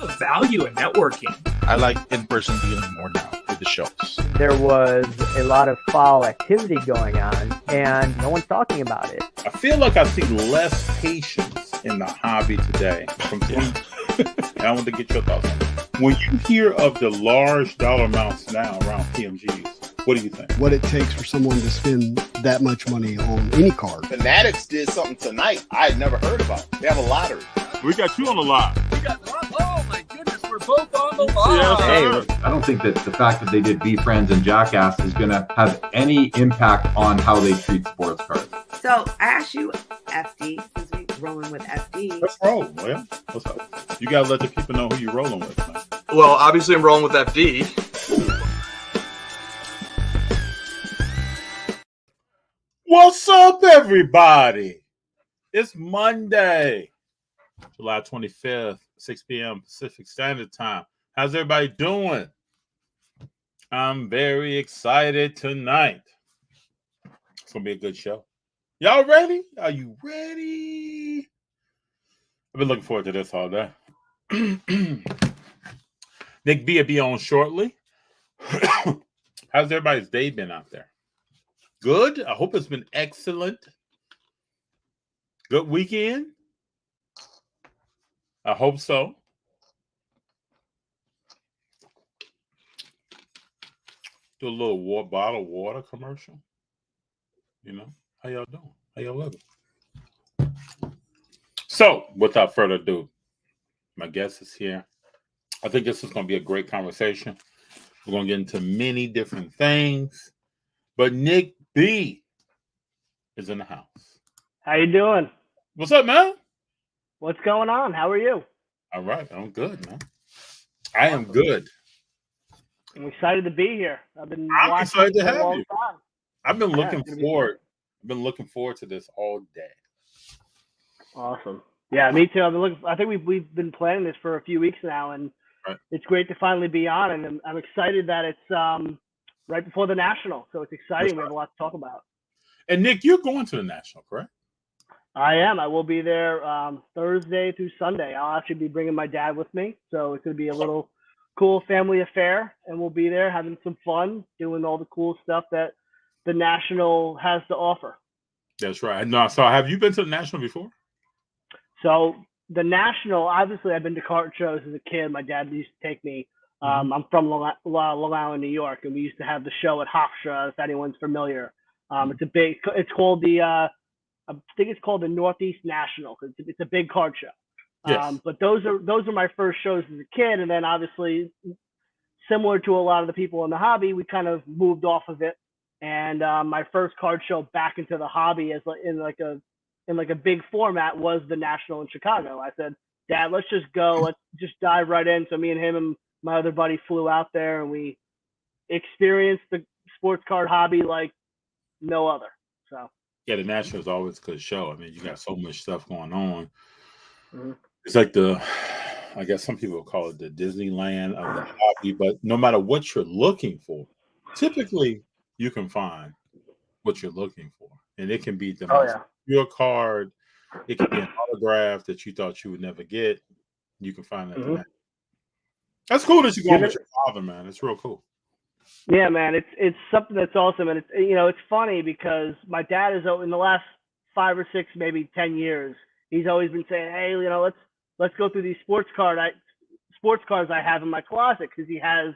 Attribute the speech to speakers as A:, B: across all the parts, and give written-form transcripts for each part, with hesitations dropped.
A: The value in networking.
B: I like in-person dealing more now with the shows.
C: There was a lot of foul activity going on, and no one's talking about it.
D: I feel like I see less patience in the hobby today. I want to get your thoughts on that. When you hear of the large dollar amounts now around PMGs, what do you think?
E: What it takes for someone to spend that much money on any card.
F: Fanatics did something tonight I had never heard about. They have a lottery.
D: We got you on the line.
A: Oh my goodness, we're both on the line.
D: Hey,
G: I don't think that the fact that they did Be Friends and Jackass is going to have any impact on how they treat sports cards.
H: So I asked you, FD, since we're rolling with FD.
D: let's roll, man. What's up? You got to let the people know who you're rolling with, man.
I: Well, obviously I'm rolling with FD.
D: What's up, everybody? It's Monday, July 25th, 6 p.m. Pacific Standard Time. How's everybody doing? I'm very excited tonight. It's going to be a good show. Y'all ready? Are you ready? I've been looking forward to this all day. Nick B will be on shortly. How's everybody's day been out there? Good. I hope it's been excellent. Good weekend. I hope so. Do a little bottle of water commercial. You know, how y'all doing? How y'all living? So, without further ado, my guest is here. I think this is going to be a great conversation. We're going to get into many different things. But Nick B is in the house.
J: How you doing?
D: What's up, man?
J: What's going on? How are you?
D: All right. I'm good, man. I am good.
J: I'm excited to be here. I'm
D: excited to have you.
J: Time.
D: I've been looking forward to this all day.
J: Awesome. Yeah, me too. I think we've been planning this for a few weeks now, and It's great to finally be on. And I'm excited that it's right before the National, so it's exciting. We have a lot to talk about.
D: And Nick, you're going to the National, correct?
J: I am. I will be there Thursday through Sunday. I'll actually be bringing my dad with me, so it's going to be a little cool family affair, and we'll be there having some fun, doing all the cool stuff that the National has to offer. That's
D: right. No, so have you been to the National before?
J: So the National, obviously, I've been to card shows as a kid. My dad used to take me. I'm from Long Island, New York, and we used to have the show at Hofstra, if anyone's familiar. It's called I think it's called the Northeast National because it's a big card show.
D: Yes.
J: But those are my first shows as a kid, and then obviously, similar to a lot of the people in the hobby, we kind of moved off of it. And my first card show back into the hobby in a big format was the National in Chicago. I said, Dad, let's just go. Let's just dive right in. So me and him and my other buddy flew out there, and we experienced the sports card hobby like no other. So
D: yeah, the National is always a good show. I mean, you got so much stuff going on.
J: Mm-hmm.
D: It's like I guess some people call it the Disneyland of the hobby, but no matter what you're looking for, typically you can find what you're looking for. And it can be the most pure card. It can be an autograph that you thought you would never get. You can find that. Mm-hmm. That's cool that you're going with your father, man. It's real cool.
J: Yeah, man. It's something that's awesome. And it's funny because my dad is in the last 5 or 6, maybe 10 years, he's always been saying, hey, let's go through these sports cards I have in my closet, because he has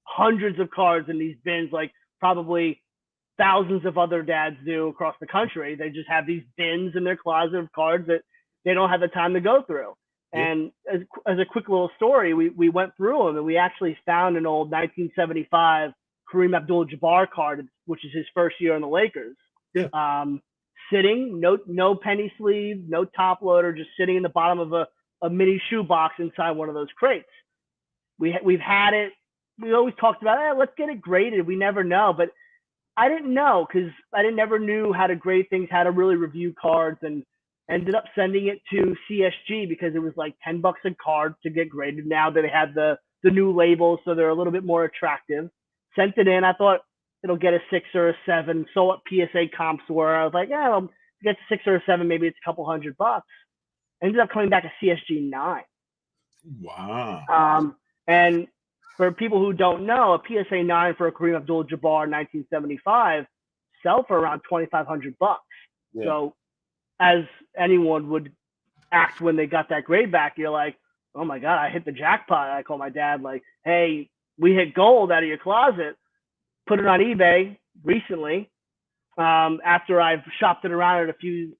J: hundreds of cards in these bins, like probably thousands of other dads do across the country. They just have these bins in their closet of cards that they don't have the time to go through. Yeah. And as a quick little story, we went through them, and we actually found an old 1975 Kareem Abdul-Jabbar card, which is his first year in the Lakers.
D: Yeah.
J: Sitting, no penny sleeve, no top loader, just sitting in the bottom of a mini shoebox inside one of those crates. We've had it. We always talked about, let's get it graded. We never know, but I didn't know, because I never knew how to grade things, how to really review cards, and ended up sending it to CSG because it was like $10 a card to get graded. Now that they have the new labels, so they're a little bit more attractive. Sent it in. I thought it'll get a 6 or a 7. Saw what PSA comps were. I was like, I'll get a 6 or a 7. Maybe it's a couple $100. Ended up coming back a CSG 9.
D: Wow.
J: And for people who don't know, a PSA 9 for a Kareem Abdul-Jabbar in 1975 sell for around $2,500.
D: Yeah.
J: So, as anyone would act when they got that grade back, you're like, oh my God, I hit the jackpot. I call my dad like, hey, we hit gold out of your closet. Put it on eBay recently. After I've shopped it around at a few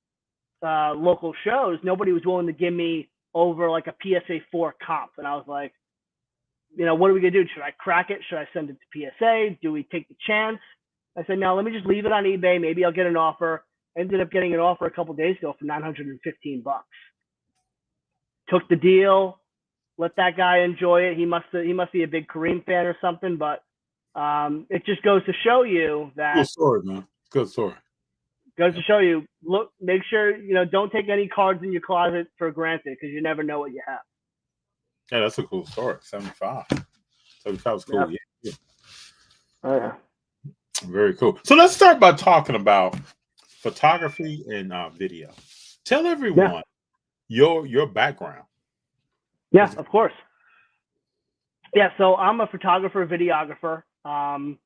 J: local shows, nobody was willing to give me over like a PSA 4 comp. And I was like, what are we going to do? Should I crack it? Should I send it to PSA? Do we take the chance? I said, no, let me just leave it on eBay. Maybe I'll get an offer. Ended up getting an offer a couple of days ago for $915. Took the deal. Let that guy enjoy it. He must be a big Kareem fan or something. But it just goes to show you that.
D: Good story, man. Good story.
J: Goes to show you. Look, make sure don't take any cards in your closet for granted because you never know what you have.
D: Yeah, that's a cool story. 75. 75 was cool.
J: Yep.
D: Yeah.
J: Oh yeah.
D: Very cool. So let's start by talking about photography and video. Tell everyone your background.
J: Yeah, of course. Yeah, so I'm a photographer, videographer. I'm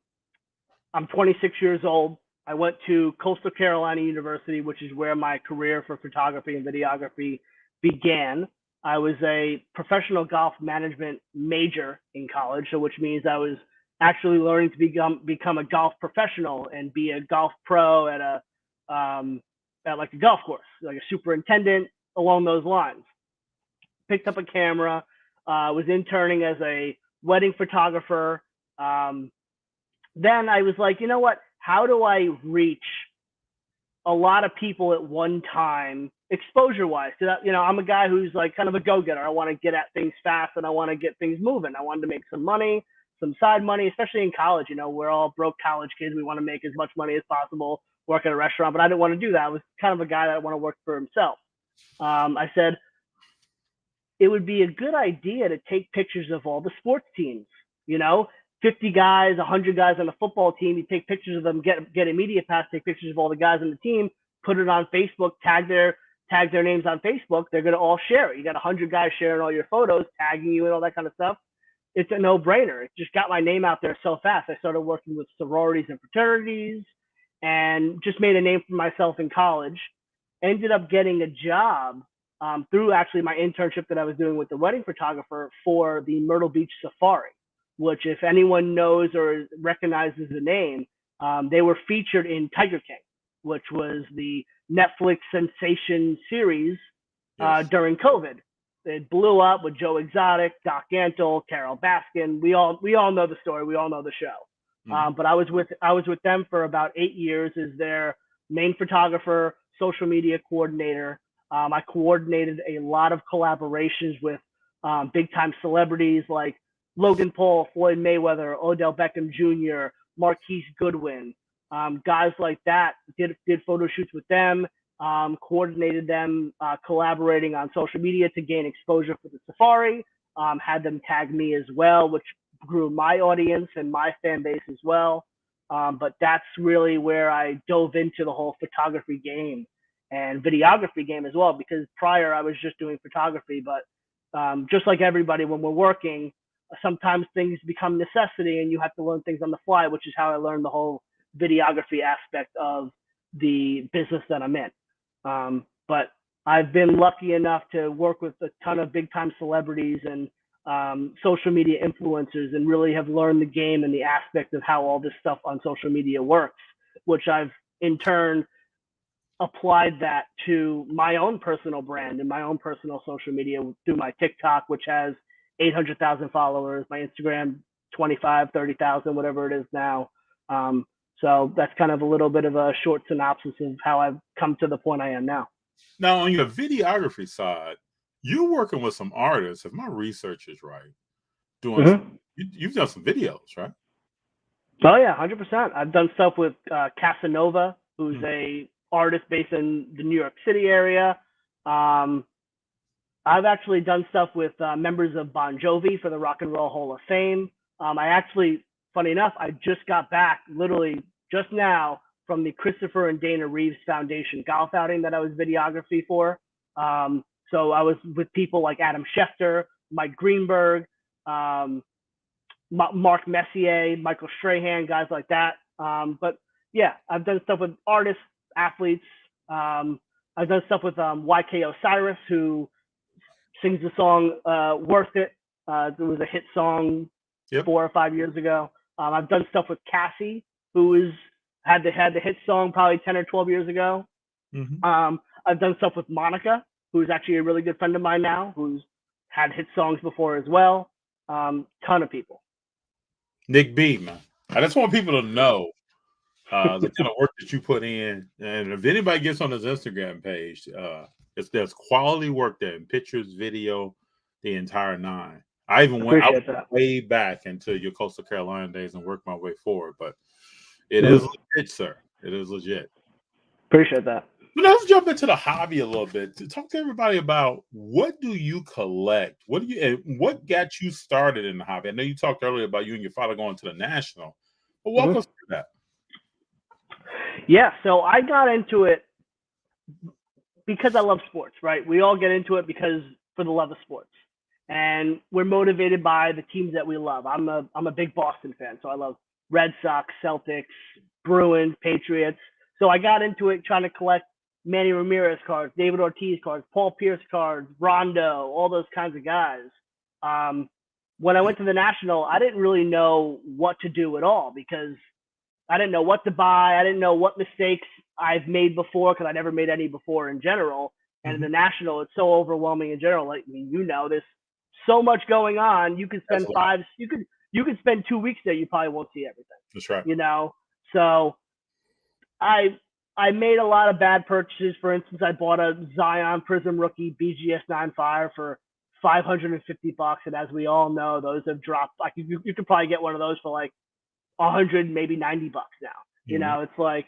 J: 26 years old. I went to Coastal Carolina University, which is where my career for photography and videography began. I was a professional golf management major in college, so which means I was actually learning to become a golf professional and be a golf pro at like a golf course, like a superintendent along those lines. Picked up a camera, was interning as a wedding photographer. Then I was like, you know what? How do I reach a lot of people at one time, exposure-wise? I'm a guy who's like kind of a go-getter. I want to get at things fast and I want to get things moving. I wanted to make some money, some side money, especially in college. We're all broke college kids. We want to make as much money as possible, work at a restaurant, but I didn't want to do that. I was kind of a guy that want to work for himself. I said, it would be a good idea to take pictures of all the sports teams, 50 guys, 100 guys on a football team. You take pictures of them, get a media pass, take pictures of all the guys on the team, put it on Facebook, tag their names on Facebook. They're going to all share it. You got 100 guys sharing all your photos, tagging you and all that kind of stuff. It's a no-brainer. It just got my name out there so fast. I started working with sororities and fraternities and just made a name for myself in college. Ended up getting a job through actually my internship that I was doing with the wedding photographer for the Myrtle Beach Safari, which if anyone knows or recognizes the name, they were featured in Tiger King, which was the Netflix sensation series during COVID. It blew up with Joe Exotic, Doc Antle, Carol Baskin. We all know the story. We all know the show. Mm-hmm. But I was with them for about 8 years as their main photographer, social media coordinator. I coordinated a lot of collaborations with big time celebrities like Logan Paul, Floyd Mayweather, Odell Beckham Jr., Marquise Goodwin, guys like that. Did photo shoots with them, coordinated them, collaborating on social media to gain exposure for the Safari. Had them tag me as well, which grew my audience and my fan base as well. But that's really where I dove into the whole photography game and videography game as well, because prior I was just doing photography. But just like everybody, when we're working, sometimes things become necessity and you have to learn things on the fly, which is how I learned the whole videography aspect of the business that I'm in. But I've been lucky enough to work with a ton of big time celebrities and social media influencers and really have learned the game and the aspect of how all this stuff on social media works, which I've in turn applied that to my own personal brand and my own personal social media through my TikTok, which has 800,000 followers, my Instagram, 25, 30,000, whatever it is now. So that's kind of a little bit of a short synopsis of how I've come to the point I am now.
D: Now, on your videography side, you're working with some artists, if my research is right, doing you've done some videos, right?
J: Oh, yeah, 100%. I've done stuff with Casanova, who's a artist based in the New York City area. I've actually done stuff with members of Bon Jovi for the Rock and Roll Hall of Fame. I actually, funny enough, I just got back literally just now from the Christopher and Dana Reeves Foundation golf outing that I was videography for. So I was with people like Adam Schefter, Mike Greenberg, Mark Messier, Michael Strahan, guys like that. But yeah, I've done stuff with artists, athletes. I've done stuff with YK Osiris, who sings the song "Worth It." It was a hit song 4 or 5 years ago. I've done stuff with Cassie, who had the hit song probably 10 or 12 years ago.
D: Mm-hmm.
J: I've done stuff with Monica, who's actually a really good friend of mine now, who's had hit songs before as well. Ton of people.
D: Nick B, man. I just want people to know the kind of work that you put in. And if anybody gets on his Instagram page, there's quality work there in pictures, video, the entire nine. I went way back into your Coastal Carolina days and worked my way forward, but it is legit, sir. It is legit.
J: Appreciate that.
D: But let's jump into the hobby a little bit. To talk to everybody about what do you collect? What got you started in the hobby? I know you talked earlier about you and your father going to the National, but walk us through that.
J: Yeah, so I got into it because I love sports, right? We all get into it for the love of sports, and we're motivated by the teams that we love. I'm a big Boston fan, so I love Red Sox, Celtics, Bruins, Patriots. So I got into it trying to collect Manny Ramirez cards, David Ortiz cards, Paul Pierce cards, Rondo, all those kinds of guys. When I went to the National, I didn't really know what to do at all because I didn't know what to buy. I didn't know what mistakes I've made before because I never made any before in general. And in the National, it's so overwhelming in general. Like, there's so much going on. You could spend you could spend 2 weeks there. You probably won't see everything.
D: That's right.
J: So I made a lot of bad purchases. For instance, I bought a Zion Prism Rookie BGS 9 Fire for $550, and as we all know, those have dropped. Like you could probably get one of those for like $100, maybe $90 now. It's like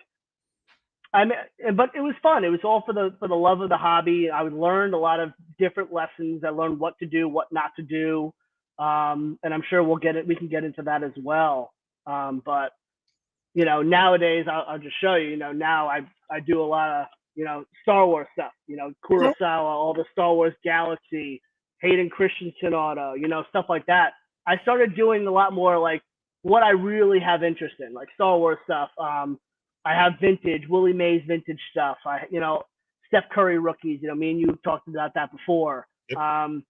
J: but it was fun. It was all for the love of the hobby. I learned a lot of different lessons. I learned what to do, what not to do, and I'm sure we can get into that as well. But nowadays I'll just show you. Now I do a lot of Star Wars stuff. Kurosawa, all the Star Wars Galaxy, Hayden Christensen auto, stuff like that. I started doing a lot more like what I really have interest in, like Star Wars stuff. I have vintage, Willie Mays vintage stuff. Steph Curry rookies. Me and you talked about that before.
D: Yep.
J: I'm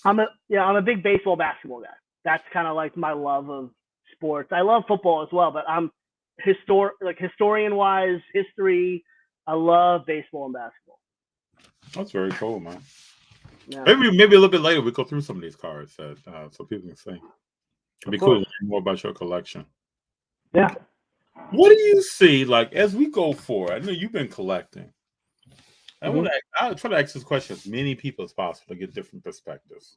J: a big baseball, basketball guy. That's kind of like my love of sports. I love football as well, but I'm historian wise, history. I love baseball and basketball.
D: That's very cool, man.
J: Yeah.
D: Maybe a little bit later we go through some of these cards so people can see. It'd be cool to learn more about your collection.
J: Yeah.
D: What do you see like as we go forward? I know you've been collecting. I'll try to ask this question as many people as possible to get different perspectives.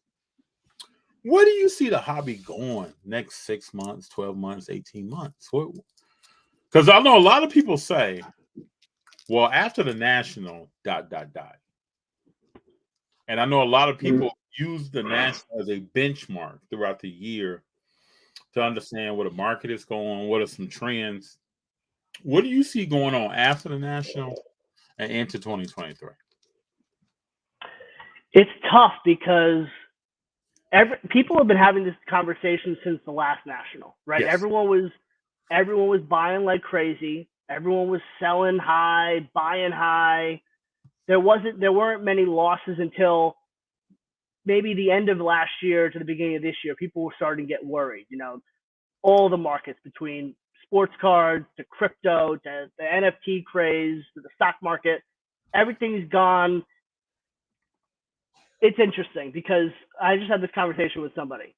D: Where do you see the hobby going next 6 months, 12 months, 18 months? Because I know a lot of people say, well, after the National, ... And I know a lot of people use the National as a benchmark throughout the year to understand where the market is going, what are some trends. What do you see going on after the National and into 2023?
J: It's tough because people have been having this conversation since the last National, right?
D: Yes.
J: Everyone was buying like crazy. Everyone was selling high, buying high. There weren't many losses until maybe the end of last year to the beginning of this year. People were starting to get worried. All the markets between sports cards to crypto to the NFT craze to the stock market, everything's gone. It's interesting because I just had this conversation with somebody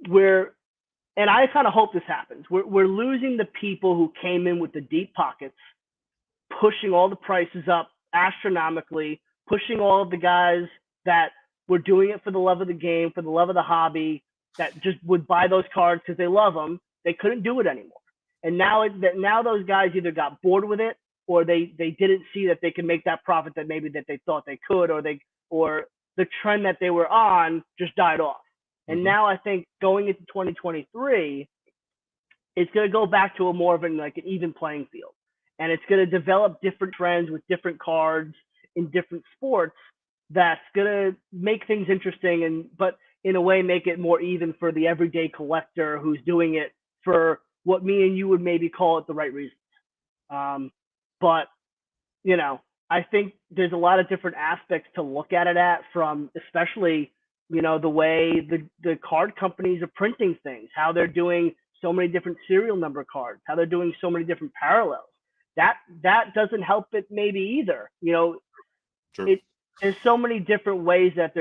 J: and I kind of hope this happens. We're losing the people who came in with the deep pockets, pushing all the prices up astronomically, pushing all of the guys that were doing it for the love of the game, for the love of the hobby, that just would buy those cards because they love them. They couldn't do it anymore. And now those guys either got bored with it or they didn't see that they could make that profit that maybe that they thought they could, or the trend that they were on just died off. And now I think going into 2023, it's going to go back to a more of an even playing field. And it's going to develop different trends with different cards in different sports that's gonna make things interesting, but in a way make it more even for the everyday collector who's doing it for what me and you would maybe call it the right reasons. But I think there's a lot of different aspects to look at it at, from especially the way the card companies are printing things, how they're doing so many different serial number cards, how they're doing so many different parallels. That doesn't help it maybe either.
D: True.
J: There's so many different ways that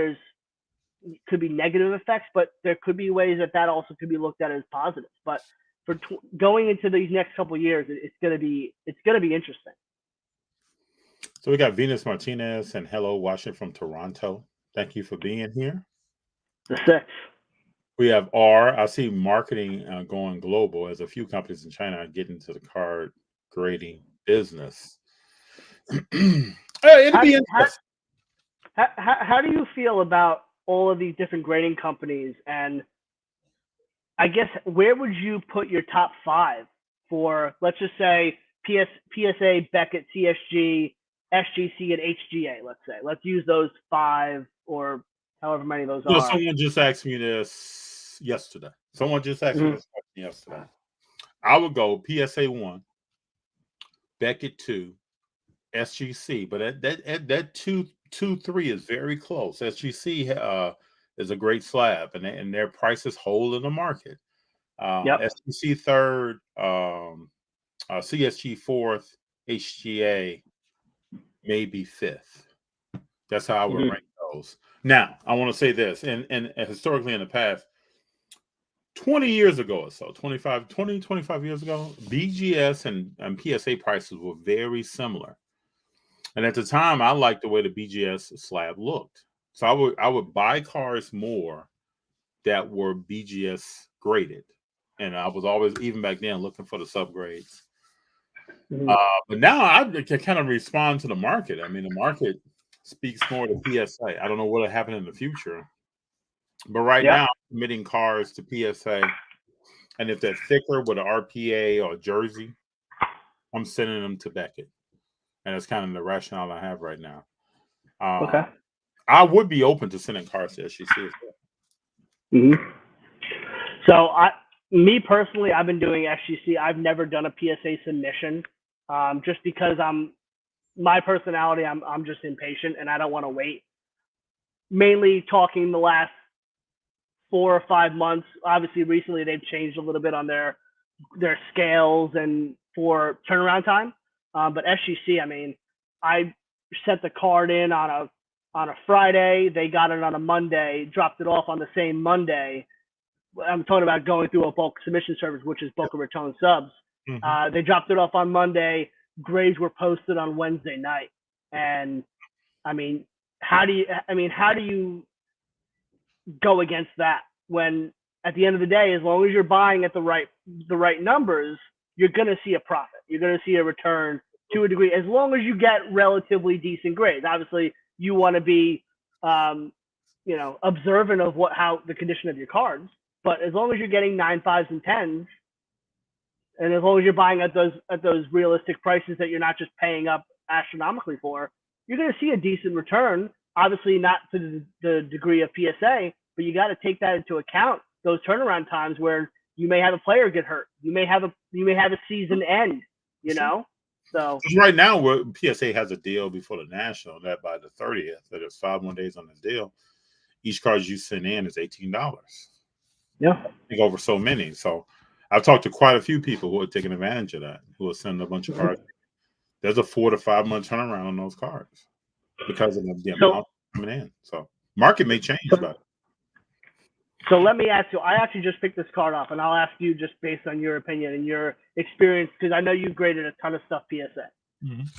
J: could be negative effects, but there could be ways that also could be looked at as positives. But for going into these next couple of years, it's gonna be interesting.
D: So we got Venus Martinez and hello, watching from Toronto. Thank you for being here.
J: The six.
D: We have R. I see marketing going global as a few companies in China are getting into the card grading business. It'll be interesting.
J: How do you feel about all of these different grading companies? And I guess where would you put your top 5 for, let's just say, PSA, Beckett, CSG, SGC, and HGA, let's say. Let's use those 5 or however many of those are.
D: Someone just asked me this yesterday. Me this question yesterday. I would go PSA 1, Beckett 2, SGC, but that 2-3 is very close. SGC is a great slab, and their prices hold in the market. SGC third, CSG fourth, HGA maybe fifth. That's how I would rank those. Now, I want to say this, and historically in the past, 20 years ago or so, 25 years ago, BGS and PSA prices were very similar. And at the time, I liked the way the BGS slab looked. So I would buy cars more that were BGS graded. And I was always, even back then, looking for the subgrades. But now I can kind of respond to the market. I mean, the market speaks more to PSA. I don't know what will happen in the future. But right now, I'm submitting cars to PSA. And if they're thicker with an RPA or a jersey, I'm sending them to Beckett. And that's kind of the rationale I have right now.
J: Okay.
D: I would be open to sending cars to SGC as well.
J: So me personally, I've been doing SGC. I've never done a PSA submission, just because my personality, I'm just impatient and I don't want to wait. Mainly talking the last 4 or 5 months. Obviously, recently they've changed a little bit on their scales and for turnaround time. But SGC, I mean, I sent the card in on a Friday. They got it on a Monday, dropped it off on the same Monday. I'm talking about going through a bulk submission service, which is Boca Raton Subs. They dropped it off on Monday. Grades were posted on Wednesday night. And I mean, how do you go against that when at the end of the day, as long as you're buying at the right numbers, you're going to see a profit. You're going to see a return to a degree, as long as you get relatively decent grades. Obviously, you want to be, observant of how the condition of your cards. But as long as you're getting 9, 5s, and 10s, and as long as you're buying at those realistic prices that you're not just paying up astronomically for, you're going to see a decent return. Obviously, not to the degree of PSA, but you got to take that into account. Those turnaround times where you may have a player get hurt, you may have a season end. So
D: right now, PSA has a deal before the National that by the 30th, that there's 5 more days on this deal. Each card you send in is $18.
J: Yeah,
D: I think over so many. So I've talked to quite a few people who are taking advantage of that, who are sending a bunch of cards. There's a 4 to 5 month turnaround on those cards because of the amount coming in. So market may change about it.
J: So let me ask you, I actually just picked this card up, and I'll ask you just based on your opinion and your experience, because I know you've graded a ton of stuff PSA.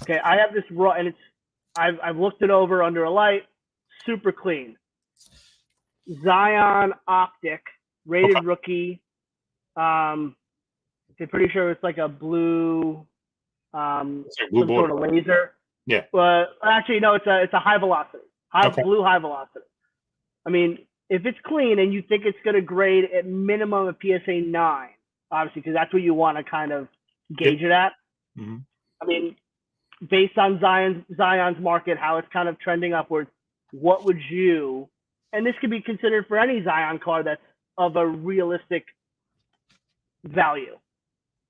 J: Okay, I have this raw, and I've looked it over under a light, super clean. Zion Optic, rated rookie. I'm pretty sure it's like a blue, some sort of laser.
D: Yeah.
J: But actually, no, it's a high velocity, blue high velocity. I mean, if it's clean and you think it's going to grade at minimum a PSA 9, obviously, because that's what you want to kind of gauge it at. I mean, based on Zion's market, how it's kind of trending upwards, what would you, and this could be considered for any Zion car that's of a realistic value.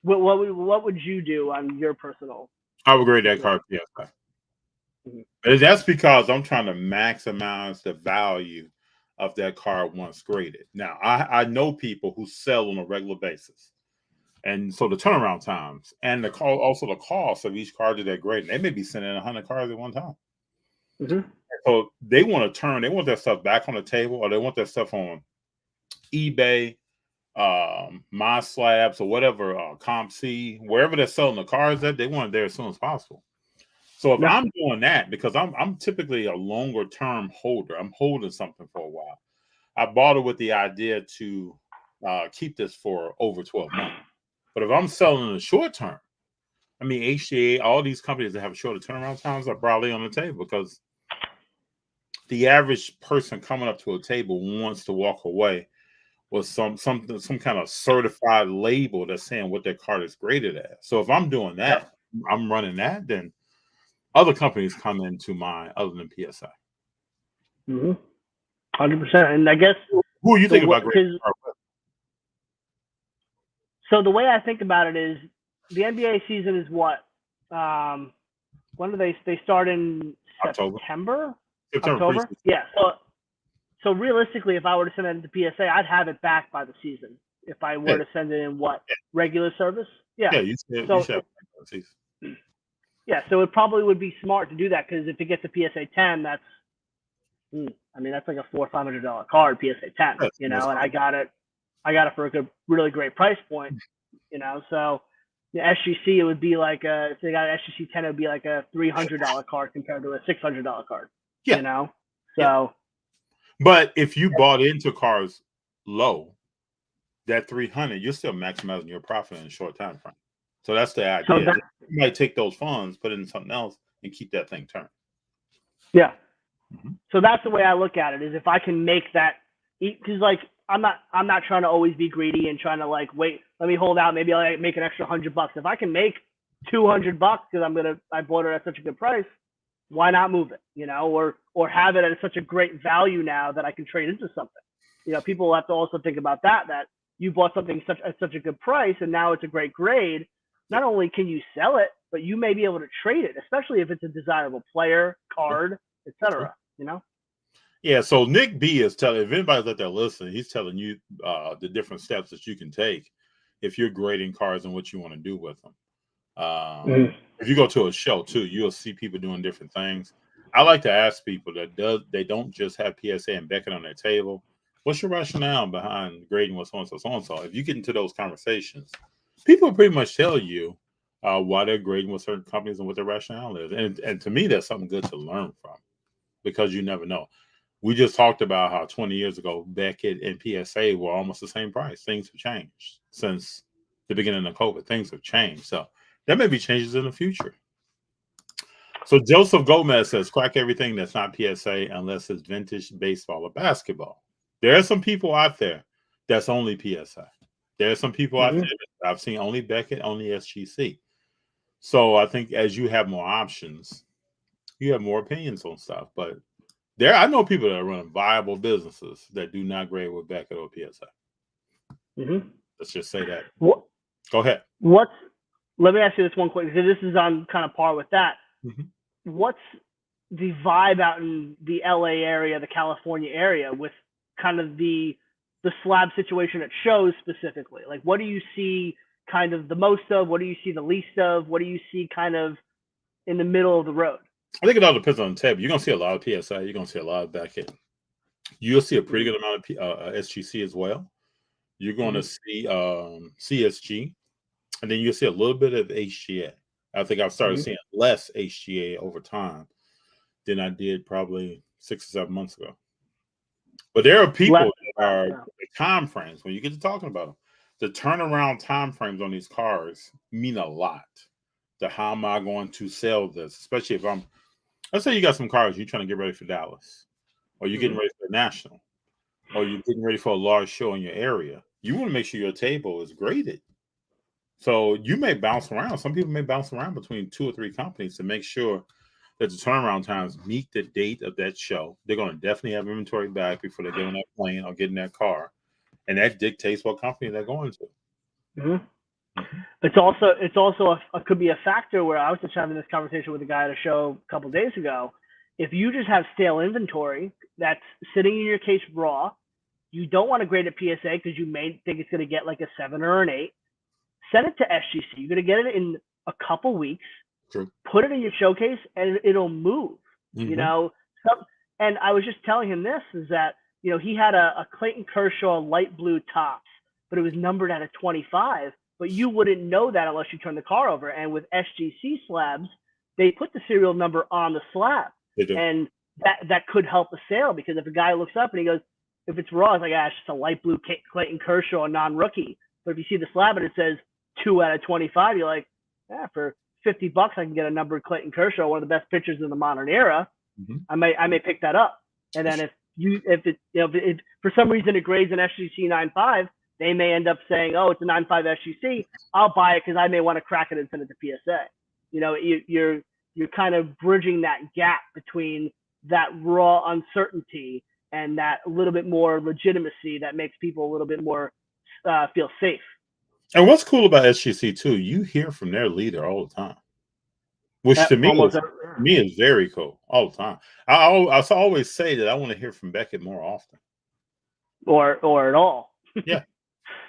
J: What would you do on your personal?
D: I would grade that car PSA.
J: Mhm.
D: And that's because I'm trying to maximize the value of that car once graded. Now, I know people who sell on a regular basis. And so the turnaround times and also the cost of each car that they're grading, they may be sending 100 cars at one time.
J: Mm-hmm.
D: So they want to they want that stuff back on the table, or they want that stuff on eBay, My Slabs, or whatever, CompC, wherever they're selling the cars at, they want it there as soon as possible. So if I'm doing that, because I'm typically a longer term holder, I'm holding something for a while. I bought it with the idea to keep this for over 12 months. But if I'm selling in the short term, I mean, HCA, all these companies that have shorter turnaround times are probably on the table, because the average person coming up to a table wants to walk away with some kind of certified label that's saying what their car is graded at. So if I'm doing that, I'm running that, then other companies come into mine other than PSA.
J: 100%. And I guess
D: who are you thinking about grading?
J: So the way I think about it is the NBA season is what? When do they start in September? October? Yeah. So realistically, if I were to send it into PSA, I'd have it back by the season. If I were to send it in regular service? Yeah.
D: Yeah, you should have season.
J: Yeah, so it probably would be smart to do that, because if it gets a PSA 10, that's like a $400 or $500 card, PSA 10, and I got it for a really great price point, So the SGC, it would be like if they got an SGC 10, it would be like a $300 card compared to a $600 card, So,
D: but if you bought into cars low, that $300, you're still maximizing your profit in a short time frame. So that's the idea. So you might take those funds, put it in something else, and keep that thing turned.
J: Yeah. Mm-hmm. So that's the way I look at it, is if I can make that, because I'm not trying to always be greedy and trying to wait, let me hold out, maybe I'll make an extra $100. If I can make $200 because I bought it at such a good price, why not move it? Or have it at such a great value now that I can trade into something. People have to also think about that you bought something at such a good price and now it's a great grade. Not only can you sell it, but you may be able to trade it, especially if it's a desirable player, card, etc.
D: Yeah. So Nick B is telling, if anybody's out there listening, he's telling you the different steps that you can take if you're grading cards and what you want to do with them. If you go to a show too, you'll see people doing different things. I like to ask people that they don't just have PSA and Beckett on their table. What's your rationale behind grading with so-and-so, so-and-so? If you get into those conversations, people pretty much tell you why they're grading with certain companies and what their rationale is. And to me, that's something good to learn from, because you never know. We just talked about how 20 years ago, Beckett and PSA were almost the same price. Things have changed since the beginning of COVID. Things have changed. So there may be changes in the future. So Joseph Gomez says, crack everything that's not PSA unless it's vintage baseball or basketball. There are some people out there that's only PSA. There are some people out there that I've seen only Beckett, only SGC. So I think as you have more options, you have more opinions on stuff. But I know people that are running viable businesses that do not grade with Beckett or PSA. Let's just say that. Go ahead.
J: Let me ask you this one quick, because this is on kind of par with that. What's the vibe out in the LA area, the California area, with kind of the slab situation at shows specifically? What do you see kind of the most of? What do you see the least of? What do you see kind of in the middle of the road?
D: I think it all depends on the table. You're going to see a lot of PSA. You're going to see a lot of Beckett. You'll see a pretty good amount of SGC as well. You're going to see CSG. And then you'll see a little bit of HGA. I think I've started seeing less HGA over time than I did probably 6 or 7 months ago. But there are people that are the time frames, when you get to talking about them, the turnaround time frames on these cars mean a lot to how am I going to sell this, especially if let's say you got some cars, you're trying to get ready for Dallas, or you're getting ready for the National, or you're getting ready for a large show in your area. You want to make sure your table is graded. So you may bounce around. Some people may bounce around between 2 or 3 companies to make sure that the turnaround times meet the date of that show. They're going to definitely have inventory back before they get on that plane or get in that car, and that dictates what company they're going to.
J: Mm-hmm. It's also could be a factor where I was just having this conversation with a guy at a show a couple of days ago. If you just have stale inventory that's sitting in your case raw, you don't want to grade it PSA because you may think it's going to get like a 7 or an 8. Send it to SGC. You're going to get it in a couple weeks.
D: True.
J: Put it in your showcase and it'll move.
D: Mm-hmm.
J: You know, and I was just telling him this is that, you know, he had a Clayton Kershaw light blue tops, but it was numbered at a 25. But you wouldn't know that unless you turn the car over. And with SGC slabs, they put the serial number on the slab. And that could help a sale, because if a guy looks up and he goes, if it's raw, it's like, it's just a light blue Clayton Kershaw, non-rookie. But if you see the slab and it says 2 out of 25, you're like, for $50 I can get a numbered Clayton Kershaw, one of the best pitchers in the modern era.
D: Mm-hmm.
J: I may pick that up. And then if for some reason it grades an SGC 9.5, they may end up saying, oh, it's a 9.5 SGC. I'll buy it because I may want to crack it and send it to PSA. You know, you're kind of bridging that gap between that raw uncertainty and that little bit more legitimacy that makes people a little bit more feel safe.
D: And what's cool about SGC too, you hear from their leader all the time, which to me is very cool all the time. I always say that I want to hear from Beckett more often,
J: or at all.
D: Yeah,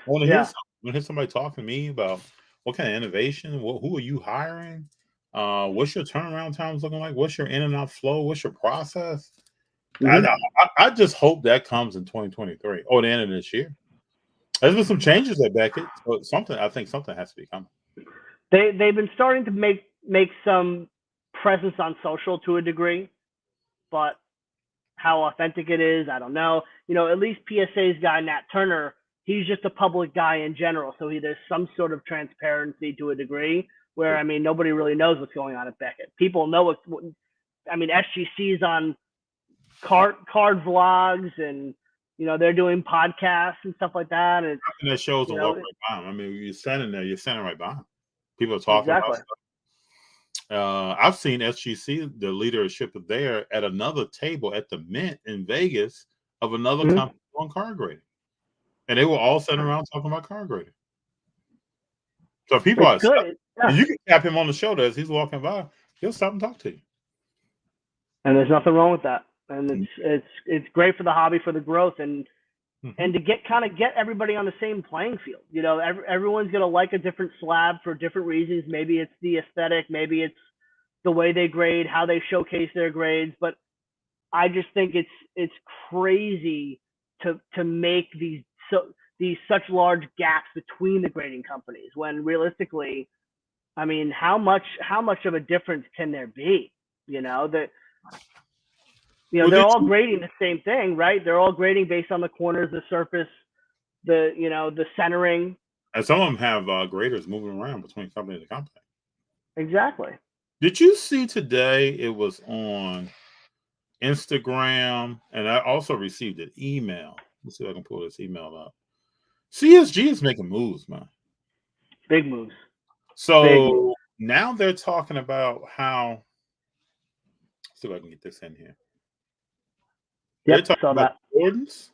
D: I want to hear something. I want to hear somebody talking to me about what kind of innovation, who are you hiring, what's your turnaround times looking like, what's your in and out flow, what's your process. Mm-hmm. I just hope that comes in 2023 or the end of this year. There's been some changes at Beckett, but I think something has to be coming.
J: They've been starting to make some presence on social to a degree, but how authentic it is, I don't know. You know, at least PSA's guy, Nat Turner, he's just a public guy in general, so there's some sort of transparency to a degree where, I mean, nobody really knows what's going on at Beckett. People know SGC's on card vlogs, and you know, they're doing podcasts and stuff like that. And
D: that shows a walk right by them. I mean, you're standing there, you're standing right by them. People are talking about stuff. I've seen SGC, the leadership there, at another table at the Mint in Vegas of another company on car grading. And they were all sitting around talking about car grading. So people are good. And you can tap him on the shoulder as he's walking by. He'll stop and talk to you.
J: And there's nothing wrong with that. And it's great for the hobby, for the growth, and to get everybody on the same playing field. You know, everyone's gonna like a different slab for different reasons. Maybe it's the aesthetic, maybe it's the way they grade, how they showcase their grades. But I just think it's crazy to make these such large gaps between the grading companies, when realistically, I mean, how much of a difference can there be? You know, that. You know, they're all grading the same thing, right? They're all grading based on the corners, the surface, the centering.
D: And some of them have graders moving around between company to company.
J: Exactly.
D: Did you see today it was on Instagram, and I also received an email. Let's see if I can pull this email up. CSG is making moves, man.
J: Big moves.
D: So now they're talking about how, let's see if I can get this in here.
J: Yep,
D: they're talking about Jordans.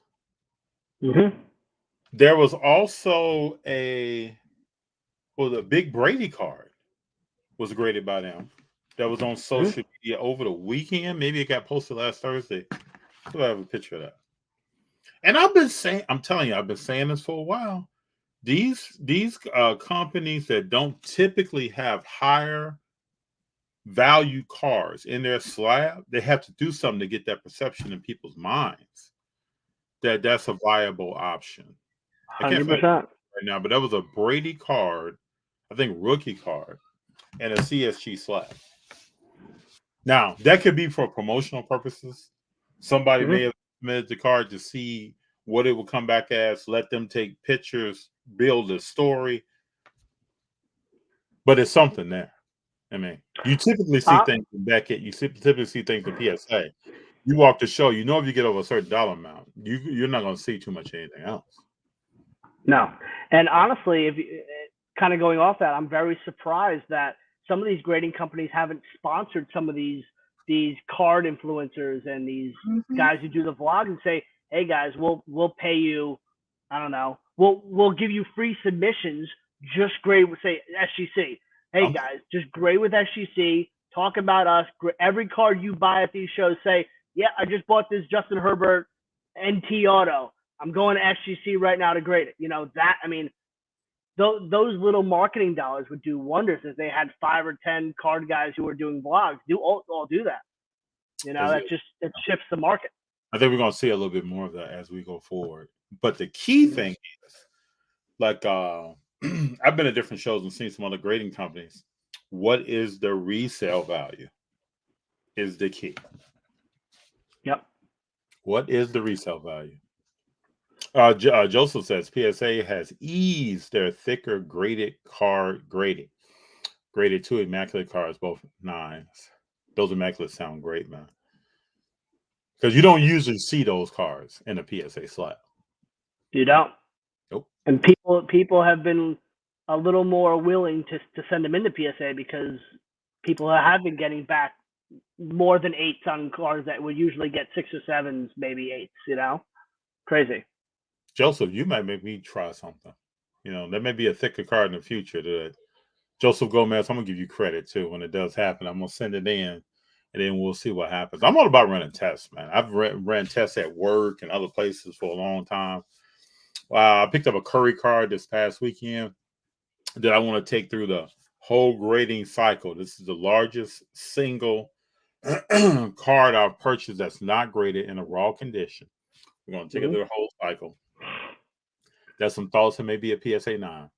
J: Mm-hmm.
D: There was also the Big Brady card was graded by them. That was on social media over the weekend. Maybe it got posted last Thursday. So I have a picture of that. And I'm telling you, I've been saying this for a while. These companies that don't typically have higher value cars in their slab, they have to do something to get that perception in people's minds that that's a viable option.
J: 100%
D: right now, but that was a Brady card, I think rookie card, and a CSG slab. Now that could be for promotional purposes. Somebody may have submitted the card to see what it will come back as, let them take pictures, build a story, but it's something there. I mean, you typically see things in Beckett. You typically see things in PSA. You walk the show, you know if you get over a certain dollar amount, you're not going to see too much anything else.
J: No. And honestly, if kind of going off that, I'm very surprised that some of these grading companies haven't sponsored some of these these card influencers and these guys who do the vlog and say, hey guys, we'll pay you, I don't know, we'll give you free submissions, just grade with, say, SGC. Hey guys, just grade with SGC, talk about us, every card you buy at these shows, say, yeah, I just bought this Justin Herbert NT auto. I'm going to SGC right now to grade it. You know, that, I mean, those little marketing dollars would do wonders if they had 5 or 10 card guys who were doing vlogs. All do that. You know, it shifts the market.
D: I think we're going to see a little bit more of that as we go forward. But the key thing is, like, I've been at different shows and seen some other grading companies. What is the resale value is the key.
J: Yep. What
D: is the resale value? Joseph says PSA has eased their thicker graded card grading. Graded 2 immaculate cards, both 9s. Those immaculate sound great, man. Because you don't usually see those cards in a PSA slab.
J: You don't.
D: Nope.
J: And people have been a little more willing to send them into PSA because people have been getting back more than 8s on cards that would usually get 6 or 7s, maybe 8s, you know? Crazy.
D: Joseph, you might make me try something. You know, there may be a thicker card in the future that Joseph Gomez, I'm going to give you credit too. When it does happen, I'm going to send it in and then we'll see what happens. I'm all about running tests, man. I've ran tests at work and other places for a long time. I picked up a Curry card this past weekend that I want to take through the whole grading cycle. This is the largest single card I've purchased that's not graded in a raw condition. We're going to take it through the whole cycle. There's some thoughts it may be a PSA 9.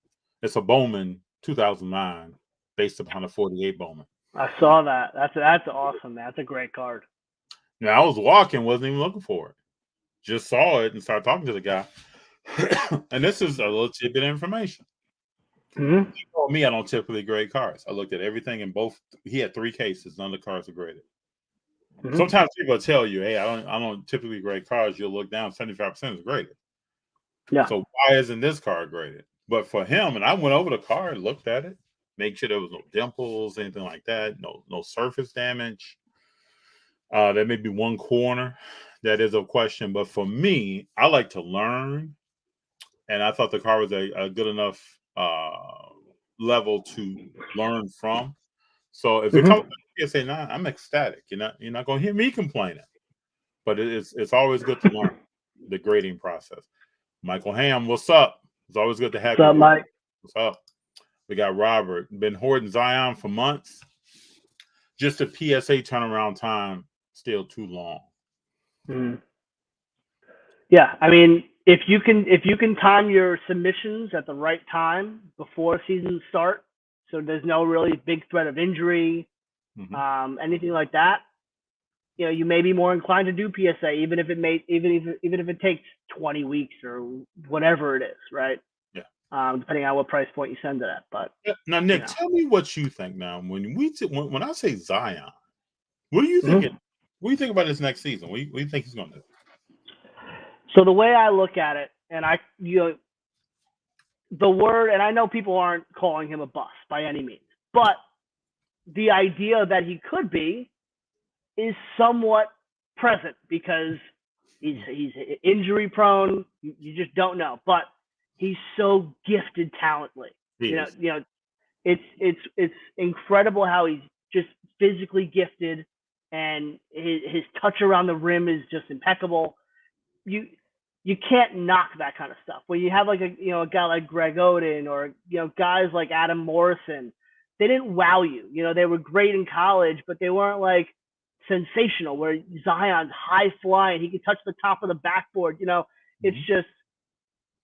D: It's a Bowman 2009 based upon a 48 Bowman.
J: I saw that. That's awesome, man. That's a great card.
D: Now, I was walking, wasn't even looking for it. Just saw it and started talking to the guy. And this is a little tidbit of information.
J: Mm-hmm.
D: He told me I don't typically grade cards. I looked at everything in both. He had 3 cases. None of the cards are graded. Mm-hmm. Sometimes people tell you, hey, I don't typically grade cards. You'll look down, 75% is graded.
J: Yeah.
D: So why isn't this card graded? But for him, and I went over the card, looked at it, make sure there was no dimples, anything like that, no surface damage. There may be one corner that is a question, but for me, I like to learn, and I thought the card was a good enough level to learn from. So if it comes to PSA 9, I'm ecstatic. You're not going to hear me complaining, but it's always good to learn the grading process. Michael Ham, what's up? It's always good to have you.
J: What's up, Mike?
D: What's up? We got Robert. Been hoarding Zion for months. Just a PSA turnaround time, still too long.
J: Yeah, I mean, if you can time your submissions at the right time before season start, so there's no really big threat of injury, anything like that, you know, you may be more inclined to do PSA, even if it takes 20 weeks or whatever it is, right?
D: Yeah.
J: Depending on what price point you send it at. But
D: now, Nick, tell me what you think. Now, when I say Zion, what do you think? What do you think about this next season? What do you think he's going to do?
J: So the way I look at it, and the word, and I know people aren't calling him a bust by any means, but the idea that he could be is somewhat present because he's injury prone. You just don't know, but he's so gifted talently. You know, it's incredible how he's just physically gifted, and his touch around the rim is just impeccable. You can't knock that kind of stuff. When you have like a guy like Greg Oden or guys like Adam Morrison, they didn't wow you. You know, they were great in college, but they weren't like sensational. Where Zion's high flying, he can touch the top of the backboard. You know, it's just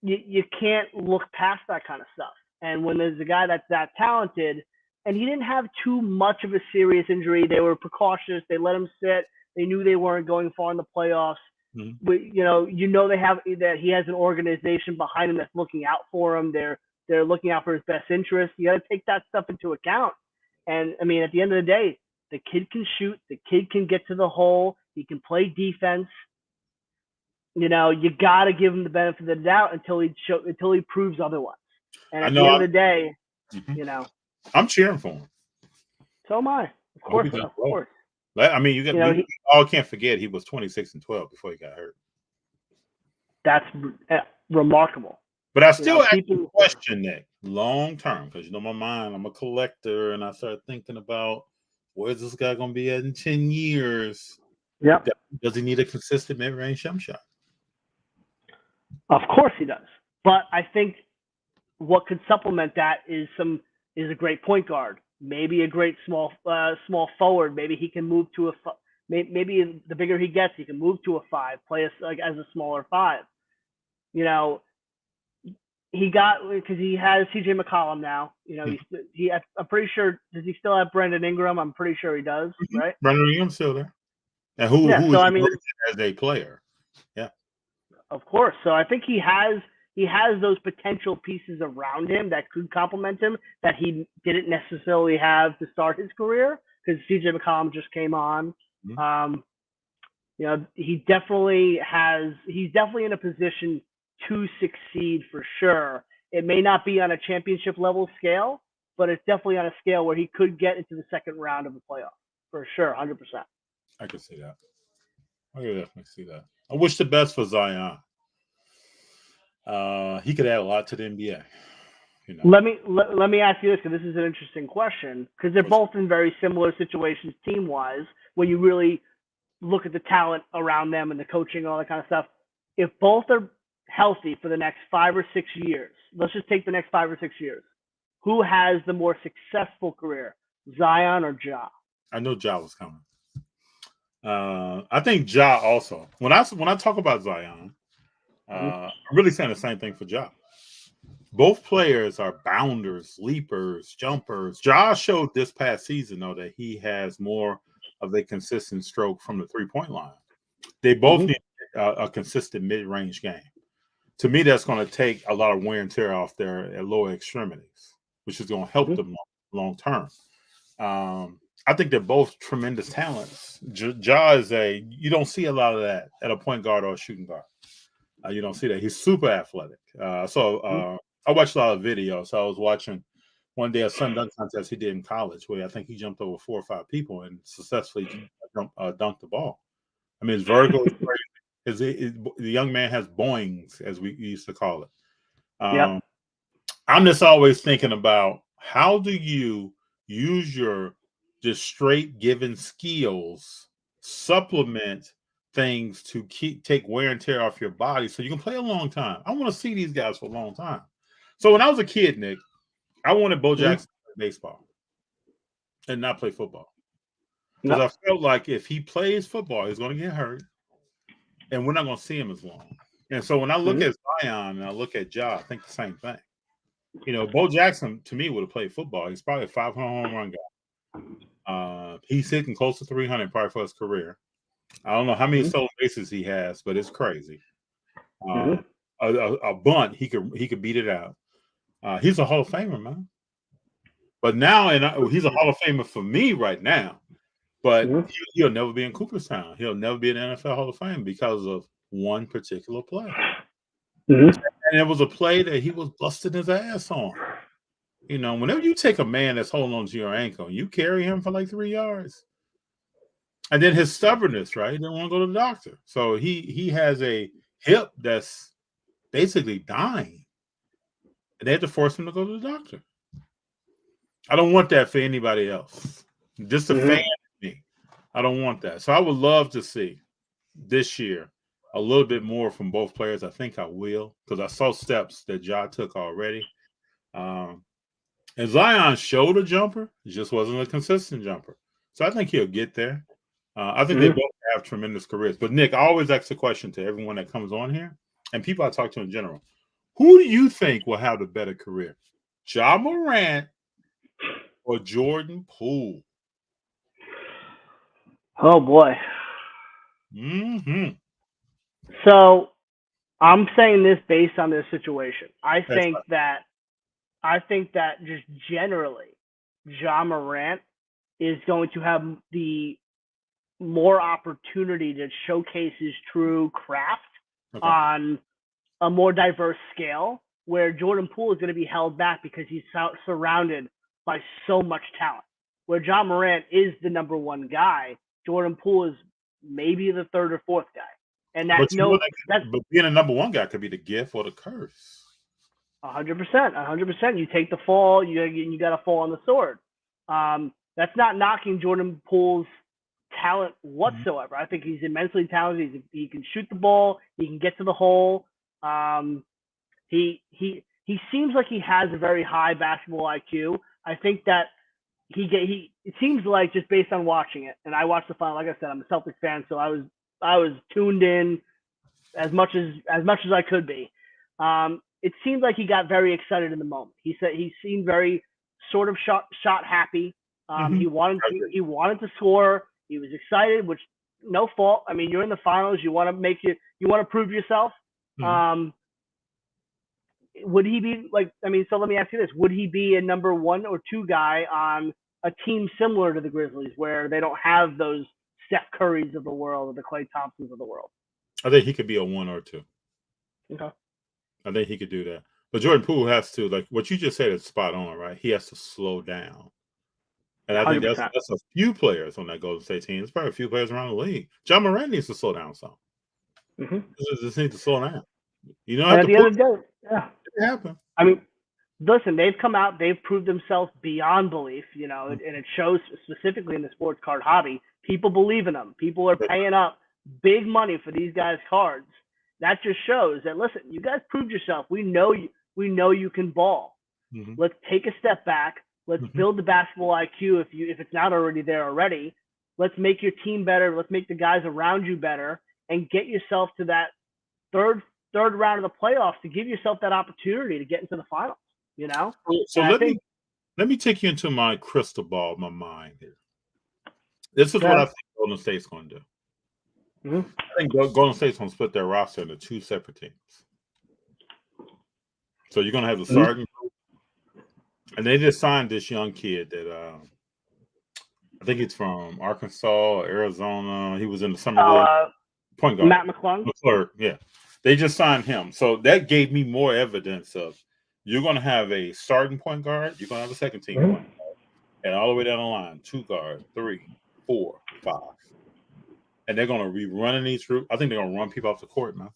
J: you can't look past that kind of stuff. And when there's a guy that's that talented, and he didn't have too much of a serious injury, they were precautious. They let him sit. They knew they weren't going far in the playoffs. He has an organization behind him that's looking out for him. They're looking out for his best interest. You got to take that stuff into account. And I mean, at the end of the day, the kid can shoot. The kid can get to the hole. He can play defense. You know, you got to give him the benefit of the doubt until he proves otherwise. And at the end of the day,
D: I'm cheering for him.
J: So am I. Of course.
D: I mean, we all can't forget he was 26-12 before he got hurt.
J: That's remarkable.
D: But I still ask the question, Nick, long term, because my mind, I'm a collector, and I start thinking about where's this guy going to be at in 10 years?
J: Yeah.
D: Does he need a consistent mid-range jump shot?
J: Of course he does. But I think what could supplement that is a great point guard, maybe a great small forward. Maybe he can move to maybe the bigger he gets, he can move to a 5, play as a smaller 5. He got, because he has CJ McCollum now. I'm pretty sure. Does he still have Brandon Ingram? I'm pretty sure he does, right?
D: Brandon Ingram's still there. And who is as a player? Yeah,
J: of course. So I think he has those potential pieces around him that could complement him that he didn't necessarily have to start his career, because CJ McCollum just came on. He's definitely in a position to succeed for sure. It may not be on a championship level scale, but it's definitely on a scale where he could get into the second round of the playoff for sure, 100%.
D: I can see that. I can definitely see that. I wish the best for Zion. He could add a lot to the NBA.
J: Let me ask you this, because this is an interesting question, because they're both in very similar situations team-wise, when you really look at the talent around them and the coaching, all that kind of stuff. If both are healthy for the next 5 or 6 years, let's just take the next 5 or 6 years, who has the more successful career, Zion or Ja?
D: I know Ja was coming. I think Ja also. When I talk about Zion, I'm really saying the same thing for Ja. Both players are bounders, leapers, jumpers. Ja showed this past season, though, that he has more of a consistent stroke from the three-point line. They both need a consistent mid-range game. To me, that's going to take a lot of wear and tear off their lower extremities, which is going to help them long term. I think they're both tremendous talents. Ja is you don't see a lot of that at a point guard or a shooting guard. You don't see that. He's super athletic. I watched a lot of videos. So I was watching one day a slam dunk contest he did in college, where I think he jumped over 4 or 5 people and successfully dunked the ball. I mean, his vertical is crazy. The young man has boings, as we used to call it. I'm just always thinking about, how do you use your just straight given skills, supplement things to take wear and tear off your body so you can play a long time. I want to see these guys for a long time. So when I was a kid, Nick, I wanted Bo Jackson to play baseball and not play football. Because I felt like if he plays football, he's going to get hurt, and we're not going to see him as long. And so when I look at Zion and I look at Ja, I think the same thing. Bo Jackson, to me, would have played football. He's probably a 500 home run guy. He's hitting close to 300 probably for his career. I don't know how many stolen bases he has, but it's crazy. A bunt, he could beat it out. He's a Hall of Famer, man. But now, he's a Hall of Famer for me right now. But he'll never be in Cooperstown. He'll never be in the NFL Hall of Fame because of one particular play. And it was a play that he was busting his ass on. Whenever you take a man that's holding on to your ankle, you carry him for like 3 yards. And then his stubbornness, right? He didn't want to go to the doctor. So he has a hip that's basically dying. And they had to force him to go to the doctor. I don't want that for anybody else. Just a fan of me. I don't want that. So I would love to see this year a little bit more from both players. I think I will, because I saw steps that Ja took already. And Zion showed a jumper. It just wasn't a consistent jumper. So I think he'll get there. I think they both have tremendous careers. But, Nick, I always ask the question to everyone that comes on here, and people I talk to in general, who do you think will have the better career, Ja Morant or Jordan Poole?
J: Oh, boy. So I'm saying this based on their situation. I think that just generally, Ja Morant is going to have the more opportunity to showcase his true craft on a more diverse scale, where Jordan Poole is going to be held back because he's surrounded by so much talent. Where Ja Morant is the number one guy, Jordan Poole is maybe the third or fourth guy. And that's
D: but being a number one guy could be the gift or the curse.
J: 100%. You take the fall, you got to fall on the sword. That's not knocking Jordan Poole's talent whatsoever. I think he's immensely talented. He can shoot the ball. He can get to the hole. He seems like he has a very high basketball IQ. I think that it seems like, just based on watching it, and I watched the final. Like I said, I'm a Celtics fan, so I was tuned in as much as I could be. It seemed like he got very excited in the moment. He said he seemed very sort of shot happy. He wanted to score. He was excited, which no fault. I mean, you're in the finals. You want to prove yourself. Would he be so let me ask you this. Would he be a number 1 or 2 guy on a team similar to the Grizzlies, where they don't have those Steph Currys of the world or the Klay Thompsons of the world?
D: I think he could be a 1 or 2.
J: Okay.
D: I think he could do that. But Jordan Poole has to, like what you just said is spot on, right? He has to slow down. And I think that's a few players on that Golden State team. There's probably a few players around the league. John Moran needs to slow down some. Just need to slow down. You know,
J: at the end of the day, yeah,
D: it happened.
J: I mean, listen, they've come out, they've proved themselves beyond belief, you know, and it shows specifically in the sports card hobby. People believe in them. People are paying up big money for these guys' cards. That just shows that, listen, you guys proved yourself. We know you can ball. Let's take a step back. Let's build the basketball IQ if it's not already there already. Let's make your team better. Let's make the guys around you better, and get yourself to that third round of the playoffs to give yourself that opportunity to get into the finals. You know.
D: So let me take you into my crystal ball, my mind here. This is what I think Golden State's going to do. I think Golden State's going to split their roster into 2 separate teams. So you're going to have the starting group. And they just signed this young kid that I think it's from Arkansas or Arizona. He was in the summer league. Point guard.
J: Matt McClung.
D: Yeah. They just signed him. So that gave me more evidence of you're going to have a starting point guard. You're going to have a second team point guard. And all the way down the line, 2 guards, 3, 4, 5. And they're going to be running these through. I think they're going to run people off the court, man.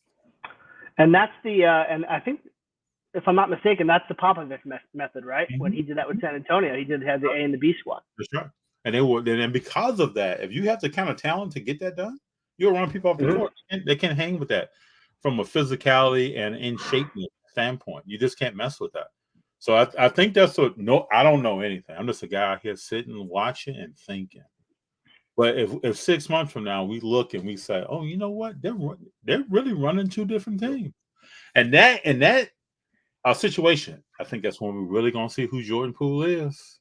J: And that's and I think, if I'm not mistaken, that's the Popovich method, right? When he did that with San Antonio, he did have the A and the B squad.
D: That's right. And because of that, if you have the kind of talent to get that done, you'll run people off the court. They can't hang with that from a physicality and in shape standpoint. You just can't mess with that. So I think that's I don't know anything. I'm just a guy out here sitting, watching, and thinking. But if 6 months from now we look and we say, oh, you know what? They're really running 2 different teams. And that situation, I think that's when we're really going to see who Jordan Poole is.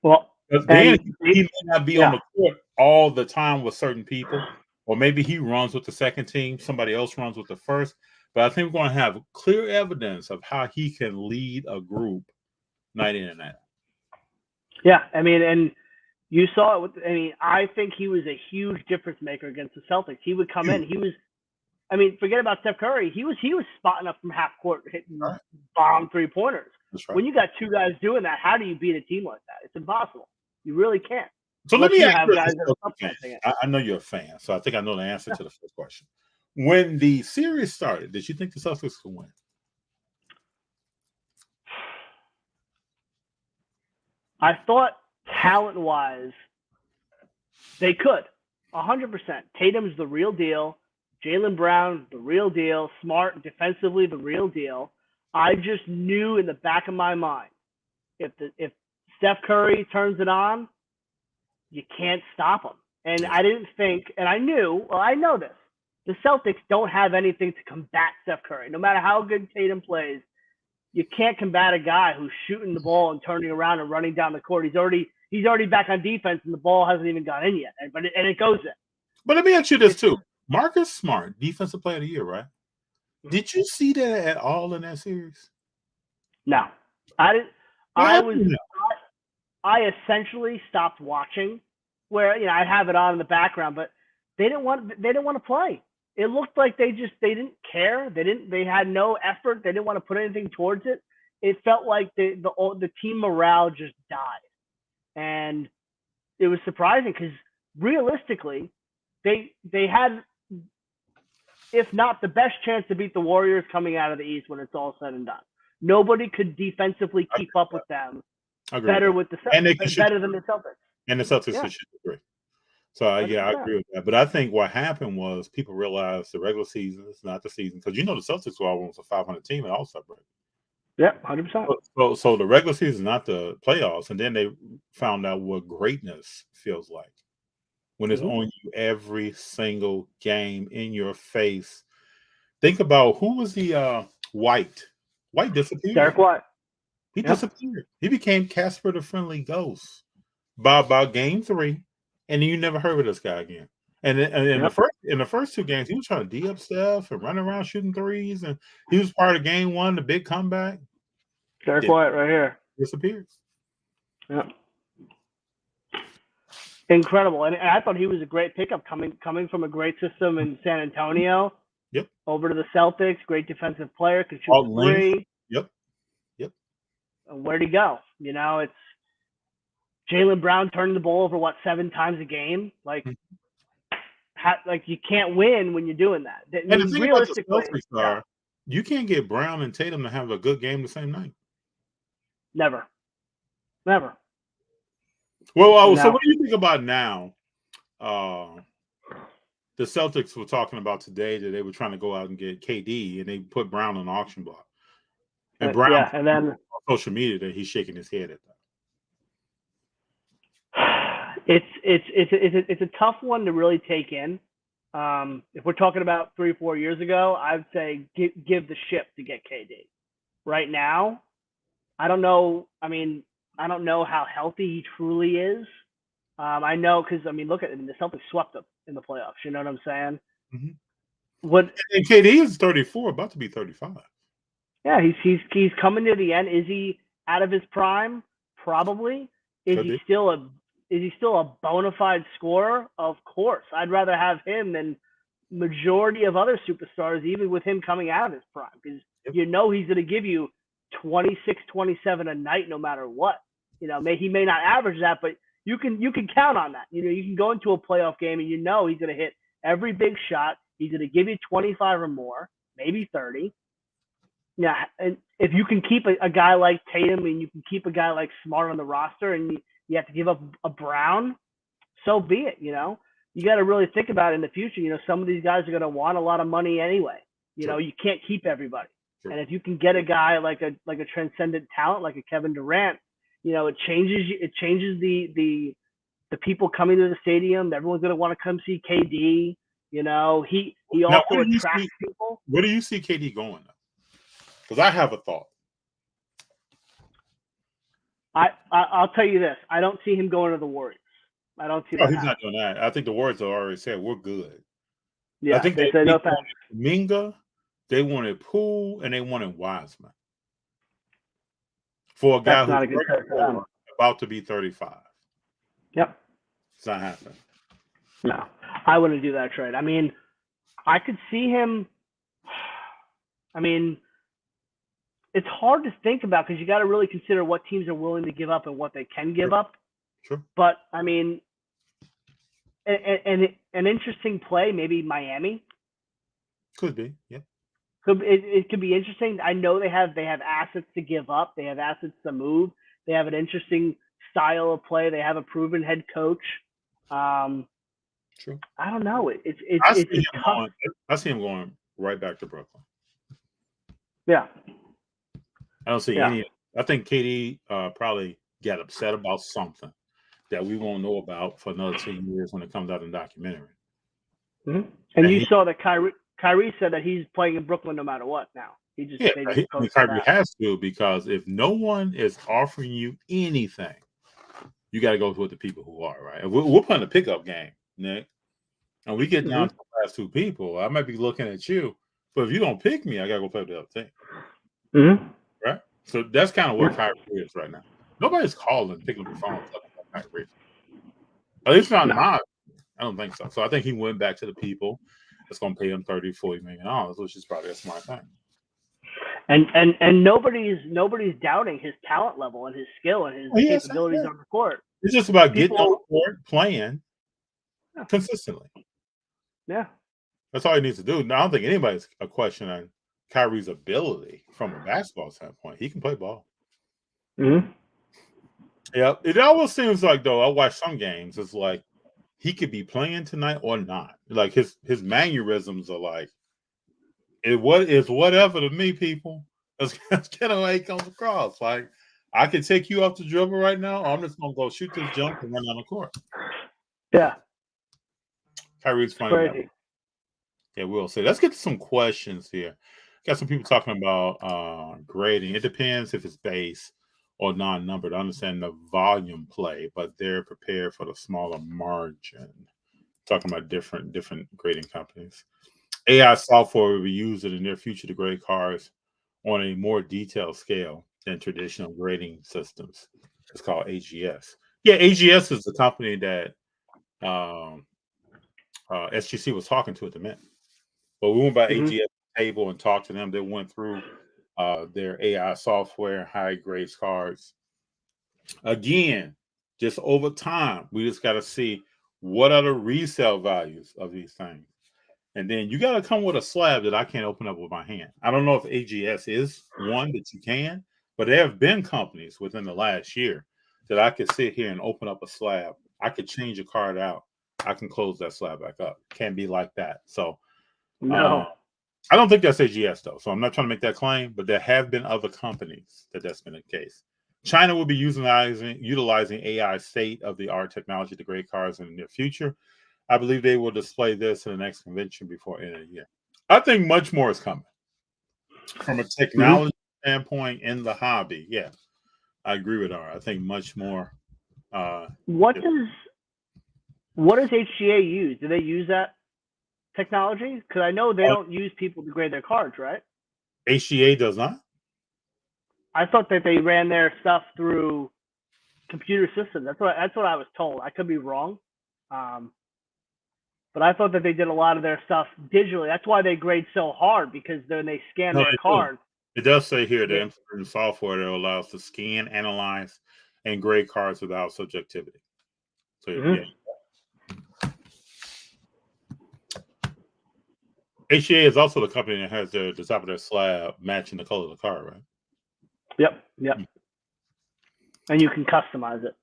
J: Well,
D: then he may not be on the court all the time with certain people, or maybe he runs with the second team, somebody else runs with the first. But I think we're going to have clear evidence of how he can lead a group night in and out.
J: Yeah, I mean, and you saw it. I think he was a huge difference maker against the Celtics. He would come in. Forget about Steph Curry. He was spotting up from half court, hitting bomb 3-pointers.
D: That's right.
J: When you got 2 guys doing that, how do you beat a team like that? It's impossible. You really can't.
D: So let me ask you. I know you're a fan, so I think I know the answer to the first question. When the series started, did you think the Celtics could win?
J: I thought talent-wise, they could. 100%. Tatum's the real deal. Jaylen Brown, the real deal. Smart, defensively, the real deal. I just knew in the back of my mind, if Steph Curry turns it on, you can't stop him. And I didn't think, and I know this. The Celtics don't have anything to combat Steph Curry. No matter how good Tatum plays, you can't combat a guy who's shooting the ball and turning around and running down the court. He's already back on defense, and the ball hasn't even gone in yet. But it goes in.
D: But let me ask you this too: Marcus Smart, Defensive Player of the Year, right? Did you see that at all in that series?
J: No, I didn't. I essentially stopped watching, where I have it on in the background, but they didn't want to play. It looked like they didn't care. They had no effort. They didn't want to put anything towards it. It felt like the team morale just died, and it was surprising because realistically, they had, if not the best chance to beat the Warriors coming out of the East when it's all said and done. Nobody could defensively keep up with them better with the better than the Celtics.
D: And the Celtics should agree. So I agree with that. But I think what happened was people realized the regular season is not the season, because the Celtics were almost a 500 team in All-Star break.
J: Yeah, 100%.
D: So the regular season is not the playoffs, and then they found out what greatness feels like when it's on you every single game in your face. Think about who was the White. White disappeared.
J: Derek White.
D: He disappeared. He became Casper the Friendly Ghost by about game 3, and you never heard of this guy again. And in the first 2 games, he was trying to D up stuff and run around shooting threes, and he was part of game 1, the big comeback.
J: Derek White right here.
D: Disappeared.
J: Yeah. Incredible. And I thought he was a great pickup coming from a great system in San Antonio.
D: Yep.
J: Over to the Celtics, great defensive player, could shoot the 3.
D: Yep.
J: And where'd he go? It's Jaylen Brown turning the ball over 7 times a game. Like you can't win when you're doing that.
D: And the thing about the Celtics are, you can't get Brown and Tatum to have a good game the same night.
J: Never.
D: Well, so what do you think about now? The Celtics were talking about today that they were trying to go out and get KD, and they put Brown on the auction block. And Brown,
J: and then
D: on social media, that he's shaking his head at that.
J: It's a tough one to really take in. If we're talking about 3 or 4 years ago, I'd say give the ship to get KD. Right now, I don't know. I mean, I don't know how healthy he truly is. I know because look at the Celtics swept them in the playoffs. You know what I'm saying?
D: Mm-hmm. And KD is 34, about to be 35.
J: Yeah, he's coming to the end. Is he out of his prime? Probably. Is he still a bona fide scorer? Of course. I'd rather have him than majority of other superstars, even with him coming out of his prime, because he's going to give you 26, 27 a night, no matter what. He may not average that, but you can count on that. You can go into a playoff game and he's going to hit every big shot. He's going to give you 25 or more, maybe 30. Yeah, and if you can keep a guy like Tatum and you can keep a guy like Smart on the roster, and you have to give up a Brown, so be it. You got to really think about it in the future. Some of these guys are going to want a lot of money anyway. You can't keep everybody. Sure. And if you can get a guy like a transcendent talent like a Kevin Durant, it changes the people coming to the stadium. Everyone's going to want to come see KD. He also attracts people.
D: Where do you see KD going though? Because I have a thought.
J: I'll tell you this. I don't see him going to the Warriors. I don't see that.
D: He's not doing that. I think the Warriors have already said we're good.
J: Yeah,
D: I think they
J: said no
D: wanted Minga, they wanted Poole, and they wanted Wiseman. For a guy who's about to be 35.
J: Yep.
D: It's not happening.
J: No, I wouldn't do that trade. I could see him. It's hard to think about because you got to really consider what teams are willing to give up and what they can give up.
D: Sure.
J: But an interesting play, maybe Miami.
D: Could be, yeah.
J: It could be interesting. I know they have assets to give up. They have assets to move. They have an interesting style of play. They have a proven head coach.
D: True.
J: I don't know.
D: I see him going right back to Brooklyn.
J: Yeah.
D: I don't see any. I think KD probably got upset about something that we won't know about for another 10 years when it comes out in the documentary.
J: Mm-hmm. And you saw that Kyrie said that he's playing in Brooklyn no matter what now. Kyrie
D: has to, because if no one is offering you anything, you got to go with the people who are, right? We're playing a pickup game, Nick. And we get down to the last 2 people. I might be looking at you, but if you don't pick me, I got to go play with the other team.
J: Mm-hmm.
D: Right? So that's kind of what Kyrie is right now. Nobody's calling, picking up the phone, talking about Kyrie. At least not mine. I don't think so. So I think he went back to the people that's going to pay him $30-40 million, which is probably a smart thing.
J: And nobody's doubting his talent level and his skill and his capabilities on the court.
D: It's just about getting on the court, playing, consistently.
J: Yeah.
D: That's all he needs to do. Now, I don't think anybody's a question on Kyrie's ability from a basketball standpoint. He can play ball.
J: Mm-hmm.
D: Yeah, it always seems like, though, I watch some games, it's like he could be playing tonight or not. Like his mannerisms are like, it's whatever to me, people. That's kind of like comes across. Like, I can take you off the dribble right now, or I'm just going to go shoot this jump and run down the court.
J: Yeah.
D: Kyrie's funny. That yeah, we'll see. Let's get to some questions here. Got some people talking about grading. It depends if it's base or non-numbered. I understand the volume play, but they're prepared for the smaller margin. Talking about different grading companies. AI software will be used in the near future to grade cars on a more detailed scale than traditional grading systems. It's called AGS. Yeah, AGS is the company that SGC was talking to at the Mint. But we went by AGS table and talked to them. They went through their AI software, high grades cards. Again, just over time, we just got to see what are the resale values of these things. And then you got to come with a slab that I can't open up with my hand. I don't know if AGS is one that you can, but there have been companies within the last year that I could sit here and open up a slab. I could change a card out. I can close that slab back up. Can't be like that. So
J: no.
D: I don't think that's AGS, though. So I'm not trying to make that claim, but there have been other companies that's been the case. China will be utilizing AI state-of-the-art technology to grade cars in the near future. I believe they will display this in the next convention before end of the year. I think much more is coming. From a technology standpoint in the hobby, yeah, I agree with her. I think much more.
J: What does HGA use? Do they use that technology? Because I know they don't use people to grade their cards, right?
D: HGA does not?
J: I thought that they ran their stuff through computer systems. That's what I was told. I could be wrong. But I thought that they did a lot of their stuff digitally. That's why they grade so hard, because then they scan their card.
D: It does say here that implementing software that allows to scan, analyze, and grade cards without subjectivity. So yeah. HGA is also the company that has the top of their slab matching the color of the card, right?
J: Yep. And you can customize it.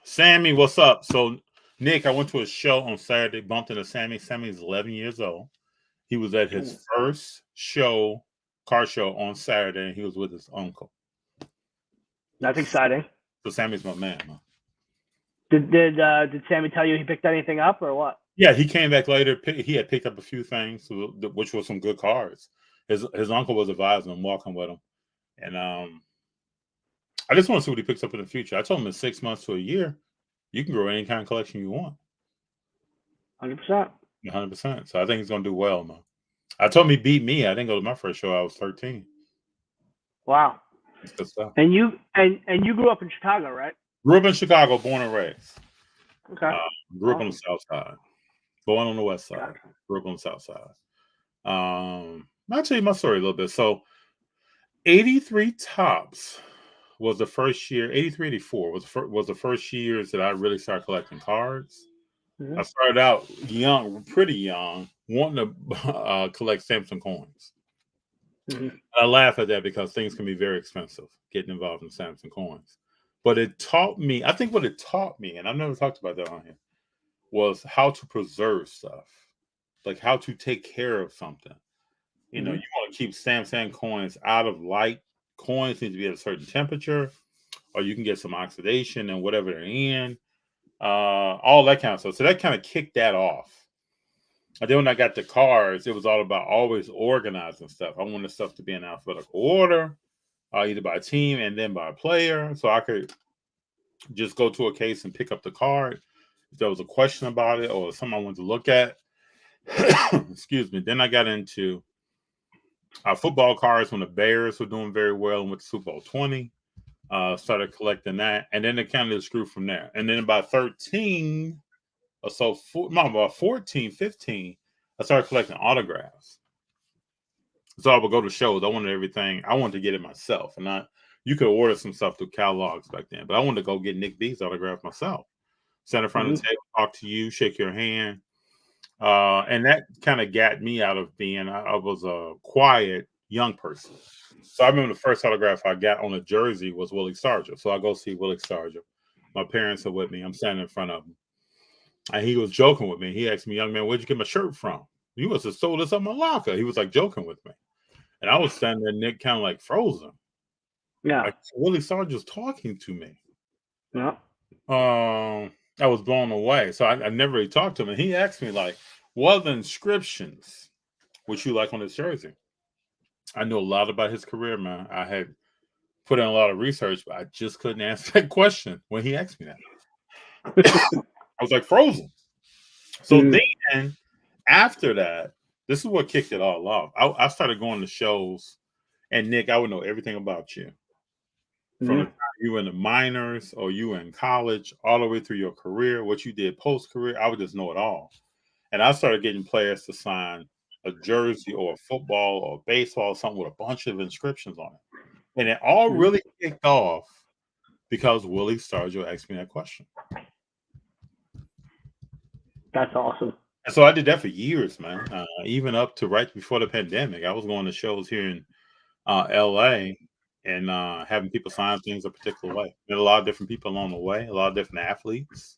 D: Sammy, what's up? So, Nick, I went to a show on Saturday, bumped into Sammy. Sammy's 11 years old. He was at his first car show on Saturday, and he was with his uncle.
J: That's exciting.
D: So Sammy's my man, huh?
J: Did Sammy tell you he picked anything up or what?
D: Yeah, he came back later. He had picked up a few things, which were some good cards. His uncle was advising him, walking with him. And I just want to see what he picks up in the future. I told him in 6 months to a year, you can grow any kind of collection you want.
J: 100%.
D: 100%. So I think he's going to do well, man. I told him he beat me. I didn't go to my first show. I was 13.
J: Wow.
D: That's good stuff.
J: And you grew up in Chicago, right?
D: Grew up in Chicago, born and raised.
J: Okay.
D: Grew up on the south side. Born on the west side. Gotcha. Grew up on the south side. I'll tell you my story a little bit. So 83 Tops was the first year. 83, 84 was the first years that I really started collecting cards. I started out young, pretty young, wanting to collect stamps and coins. I laugh at that because things can be very expensive getting involved in stamps and coins. But it taught me, I think what it taught me, and I've never talked about that on here, was how to preserve stuff, like how to take care of something. You know, you want to keep stamps and coins out of light. Coins need to be at a certain temperature, or you can get some oxidation and whatever they're in, all that kind of stuff. So that kind of kicked that off. And then when I got the cards, it was all about always organizing stuff. I wanted stuff to be in alphabetical order, either by team and then by player, so I could just go to a case and pick up the card if there was a question about it or something I wanted to look at. Excuse me. Then I got into football cards when the Bears were doing very well and went to Super Bowl 20. Started collecting that, and then it kind of just grew from there. And then about 13 or so, about 14, 15, I started collecting autographs. So I would go to shows. I wanted everything. I wanted to get it myself. And you could order some stuff through catalogs back then, but I wanted to go get Nick B's autograph myself. stand in front of the table, talk to you, shake your hand. And that kind of got me out of being, I was a quiet young person. So I remember the first autograph I got on a jersey was Willie Stargell. So I go see Willie Stargell. My parents are with me. I'm standing in front of him. And he was joking with me. He asked me, young man, where'd you get my shirt from? You must have stole this on my locker. He was like joking with me. And I was standing there, Nick, kind of like frozen.
J: Yeah.
D: Like Willie Stargell's talking to me.
J: Yeah.
D: I was blown away. So I never really talked to him. And he asked me, like, what are the inscriptions would you like on this jersey? I know a lot about his career, man. I had put in a lot of research, but I just couldn't answer that question when he asked me that. I was like frozen. So then after that, this is what kicked it all off. I started going to shows, and Nick, I would know everything about you. From the time you were in the minors or you were in college, all the way through your career, what you did post-career, I would just know it all. And I started getting players to sign a jersey or a football or baseball or something with a bunch of inscriptions on it. And it all really kicked off because Willie Stargell asked me that question.
J: That's awesome.
D: And so I did that for years, man. Even up to right before the pandemic. I was going to shows here in LA and having people sign things a particular way. Met a lot of different people along the way, a lot of different athletes.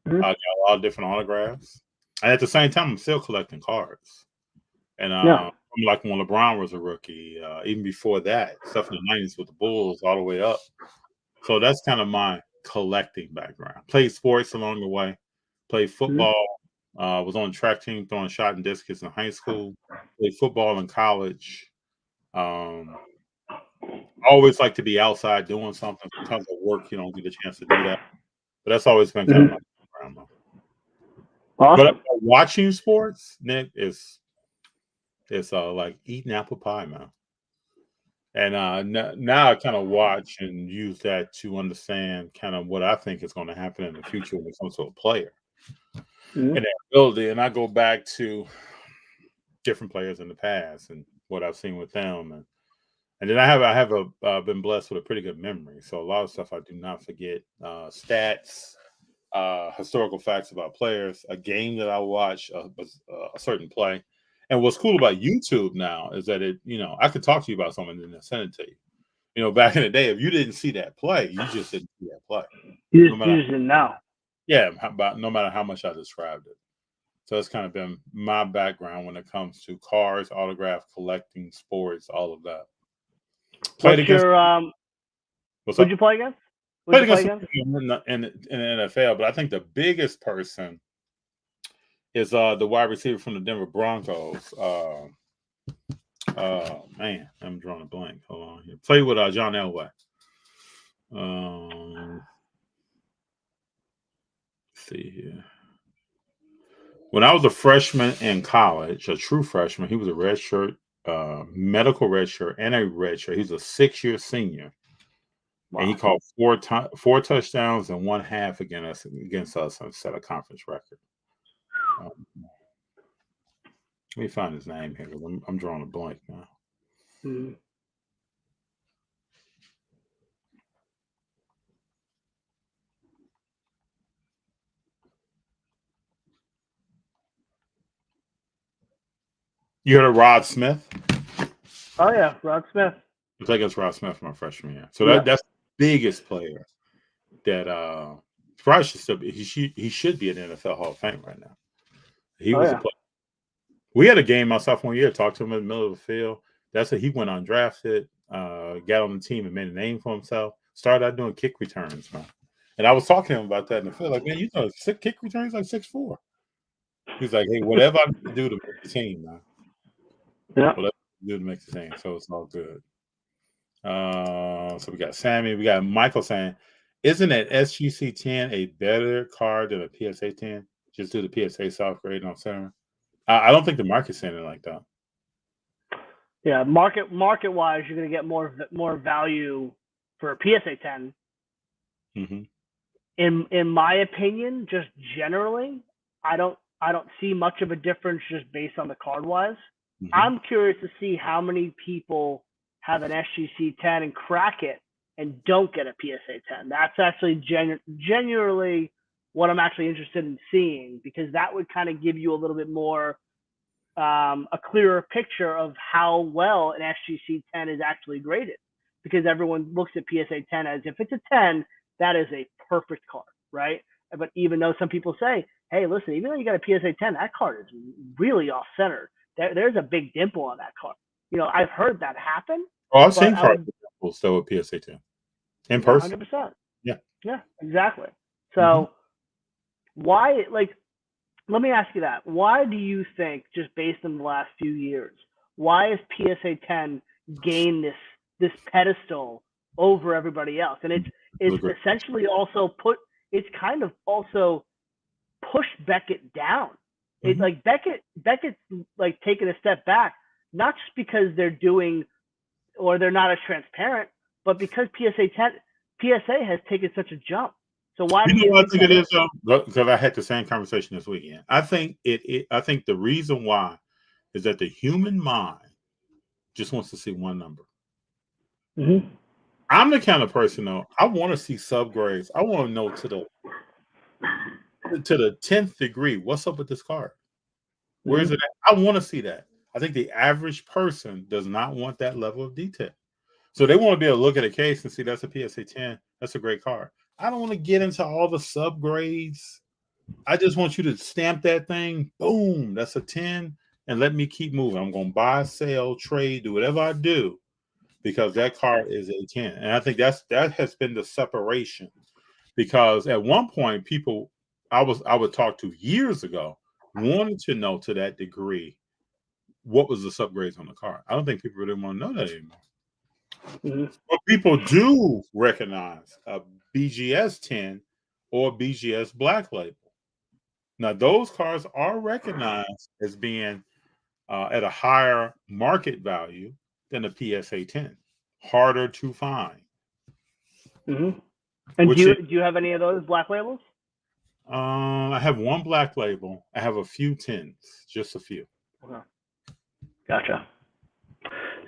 D: Got a lot of different autographs. And at the same time, I'm still collecting cards. And like when LeBron was a rookie, even before that, stuff in the 90s with the Bulls all the way up. So that's kind of my collecting background. Played sports along the way. Played football. Was on the track team throwing shot and discus in high school. Played football in college. Always like to be outside doing something. Sometimes at work, you don't get a chance to do that. But that's always been kind of my background.
J: Awesome.
D: But watching sports, Nick, is like eating apple pie, man. And now I kind of watch and use that to understand kind of what I think is going to happen in the future when it comes to a player and their ability. And I go back to different players in the past and what I've seen with them, and then I have been blessed with a pretty good memory. So a lot of stuff I do not forget. Stats, historical facts about players, a game that I watch, a certain play. And what's cool about YouTube now is that I could talk to you about something and then send it to you. Back in the day, if you didn't see that play, you just didn't see that play.
J: You just didn't know.
D: Yeah, no matter how much I described it. So it's kind of been my background when it comes to cars, autograph collecting, sports, all of that.
J: What'd you play against?
D: Played against in the NFL, but I think the biggest person is the wide receiver from the Denver Broncos. Man, I'm drawing a blank. Hold on here. Played with John Elway. Let's see here. When I was a freshman in college, a true freshman, he was a redshirt, medical redshirt, and a redshirt. He's a 6-year senior. Wow. And he caught four touchdowns and 1/2 against us and set a conference record. Let me find his name here. I'm drawing a blank now. You heard of Rod Smith?
J: Oh yeah, Rod Smith.
D: I played against Rod Smith my freshman year. So that's the biggest player that probably should still be. He should be in the NFL Hall of Fame right now. He was a player. We had a game my sophomore year. Talked to him in the middle of the field. That's it. He went undrafted, got on the team and made a name for himself. Started out doing kick returns, man. And I was talking to him about that in the field. Like, man, you know, kick returns like 6'4". He's like, hey, whatever I need to do to make the team, man.
J: Yeah.
D: Whatever I do to make the team. So it's all good. So we got Sammy. We got Michael saying, isn't an SGC 10 a better card than a PSA 10? Just do the PSA soft grade on center. I don't think the market's saying it like that.
J: Yeah, market wise, you're going to get more value for a PSA 10.
D: Mm-hmm.
J: In my opinion, just generally, I don't see much of a difference just based on the card wise. Mm-hmm. I'm curious to see how many people have an SGC 10 and crack it and don't get a PSA 10. That's actually genuinely what I'm actually interested in seeing, because that would kind of give you a little bit more a clearer picture of how well an SGC 10 is actually graded, because everyone looks at PSA 10 as if it's a 10, that is a perfect card, right? But even though some people say, hey, listen, even though you got a PSA 10, that card is really off-center. There's a big dimple on that card. I've heard that happen.
D: Oh, I've seen cards still with PSA 10 in person.
J: 100%.
D: Yeah,
J: exactly. So why, let me ask you that. Why do you think, just based on the last few years, why has PSA 10 gained this pedestal over everybody else? And it's essentially also it's kind of also pushed Beckett down. It's like Beckett's like taking a step back, not just because they're doing or they're not as transparent, but because PSA has taken such a jump. So why do you
D: know what I think it is, though? Because I had the same conversation this weekend. I think I think the reason why is that the human mind just wants to see one number. I'm the kind of person, though, I want to see subgrades. I want to know to the 10th degree what's up with this card. Where is it at? I want to see that. I think the average person does not want that level of detail. So they want to be able to look at a case and see that's a PSA 10. That's a great card. I don't want to get into all the subgrades. I just want you to stamp that thing. Boom, that's a 10. And let me keep moving. I'm going to buy, sell, trade, do whatever I do, because that card is a 10. And I think that has been the separation. Because at one point, people I would talk to years ago wanted to know to that degree what was the subgrades on the card. I don't think people really want to know that anymore. But people do recognize a BGS 10 or BGS Black Label. Now, those cards are recognized as being at a higher market value than a PSA 10. Harder to find.
J: And do you have any of those Black Labels?
D: I have one Black Label. I have a few 10s, just a few.
J: Okay. Gotcha.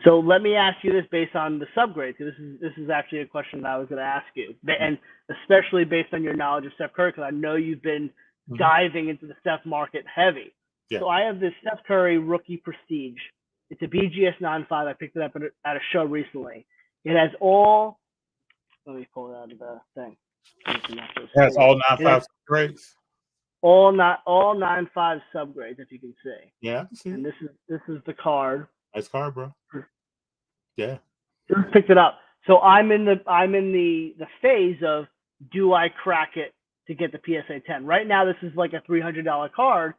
J: So let me ask you this based on the subgrades. This is actually a question that I was going to ask you, and especially based on your knowledge of Steph Curry, because I know you've been diving into the Steph market heavy. Yeah. So I have this Steph Curry Rookie Prestige. It's a BGS 9.5. I picked it up at a show recently. It has all. Let me pull it out of the thing.
D: It has all 9.5 subgrades.
J: All 9.5 subgrades, if you can see.
D: Yeah, I can see.
J: And this is the card.
D: Nice card, bro. Yeah.
J: Just picked it up. So I'm in the phase of, do I crack it to get the PSA 10? Right now, this is like a $300 card.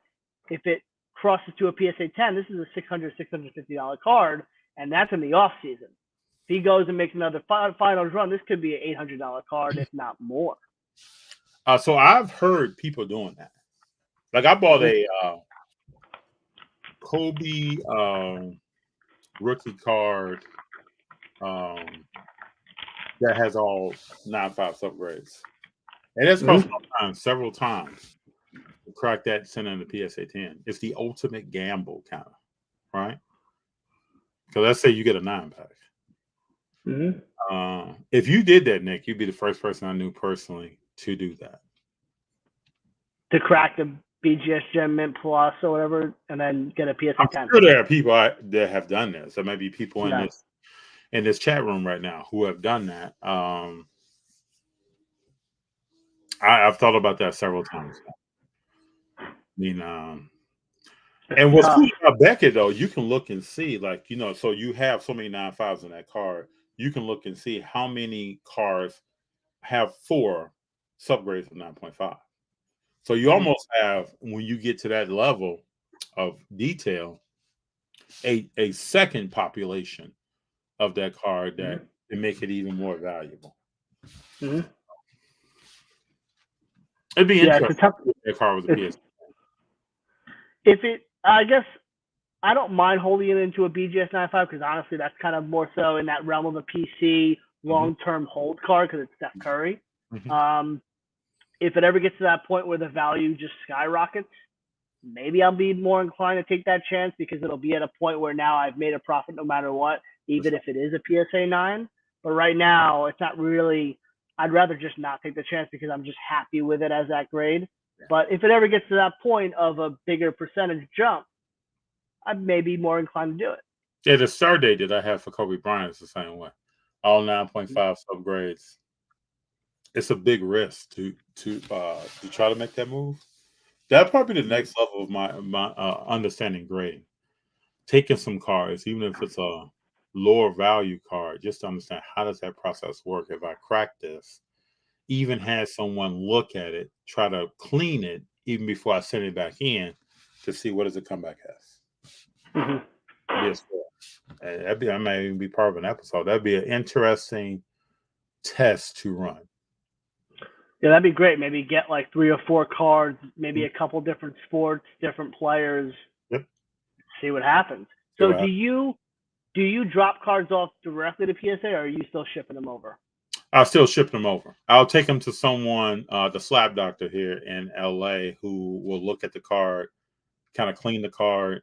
J: If it crosses to a PSA 10, this is a $650 card, and that's in the off season. If he goes and makes another finals run, this could be an $800 card, if not more.
D: So I've heard people doing that. Like I bought a Kobe rookie card that has all 9.5 subgrades, and it's cost my time several times to crack that, send in the PSA 10. It's the ultimate gamble, kind of, right? Because let's say you get a 9-pack. If you did that, Nick, you'd be the first person I knew personally to do that. To
J: crack the BGS Gem Mint Plus or whatever, and then get a PSA 10.
D: I'm sure there are people that have done this. There may be people in this chat room right now who have done that. I've thought about that several times. I mean, and what's cool about Beckett, though, you can look and see, like, so you have so many 9.5s in that card. You can look and see how many cards have 4 subgrades of 9.5. So you almost have, when you get to that level of detail, a second population of that card that can make it even more valuable. It'd be interesting if that card was a PS.
J: I guess I don't mind holding it into a BGS 9.5 because honestly, that's kind of more so in that realm of a PC long-term hold card because it's Steph Curry. If it ever gets to that point where the value just skyrockets, maybe I'll be more inclined to take that chance because it'll be at a point where now I've made a profit no matter what, even if it is a PSA 9. But right now, it's not really. I'd rather just not take the chance because I'm just happy with it as that grade. But if it ever gets to that point of a bigger percentage jump, I may be more inclined to do it.
D: Yeah, the start date that I have for Kobe Bryant is the same way. All 9.5 subgrades. It's a big risk to try to make that move. That'd probably be the next level of my understanding grading. Taking some cards, even if it's a lower value card, just to understand how does that process work. If I crack this, even had someone look at it, try to clean it even before I send it back in to see what does it come back as. Yes, I might even be part of an episode. That'd be an interesting test to run.
J: Yeah, that'd be great. Maybe get like 3 or 4 cards, maybe a couple different sports, different players.
D: Yep.
J: See what happens. So do you drop cards off directly to PSA, or are you still shipping them over?
D: I'll still ship them over. I'll take them to someone, the slab doctor here in LA, who will look at the card, kind of clean the card.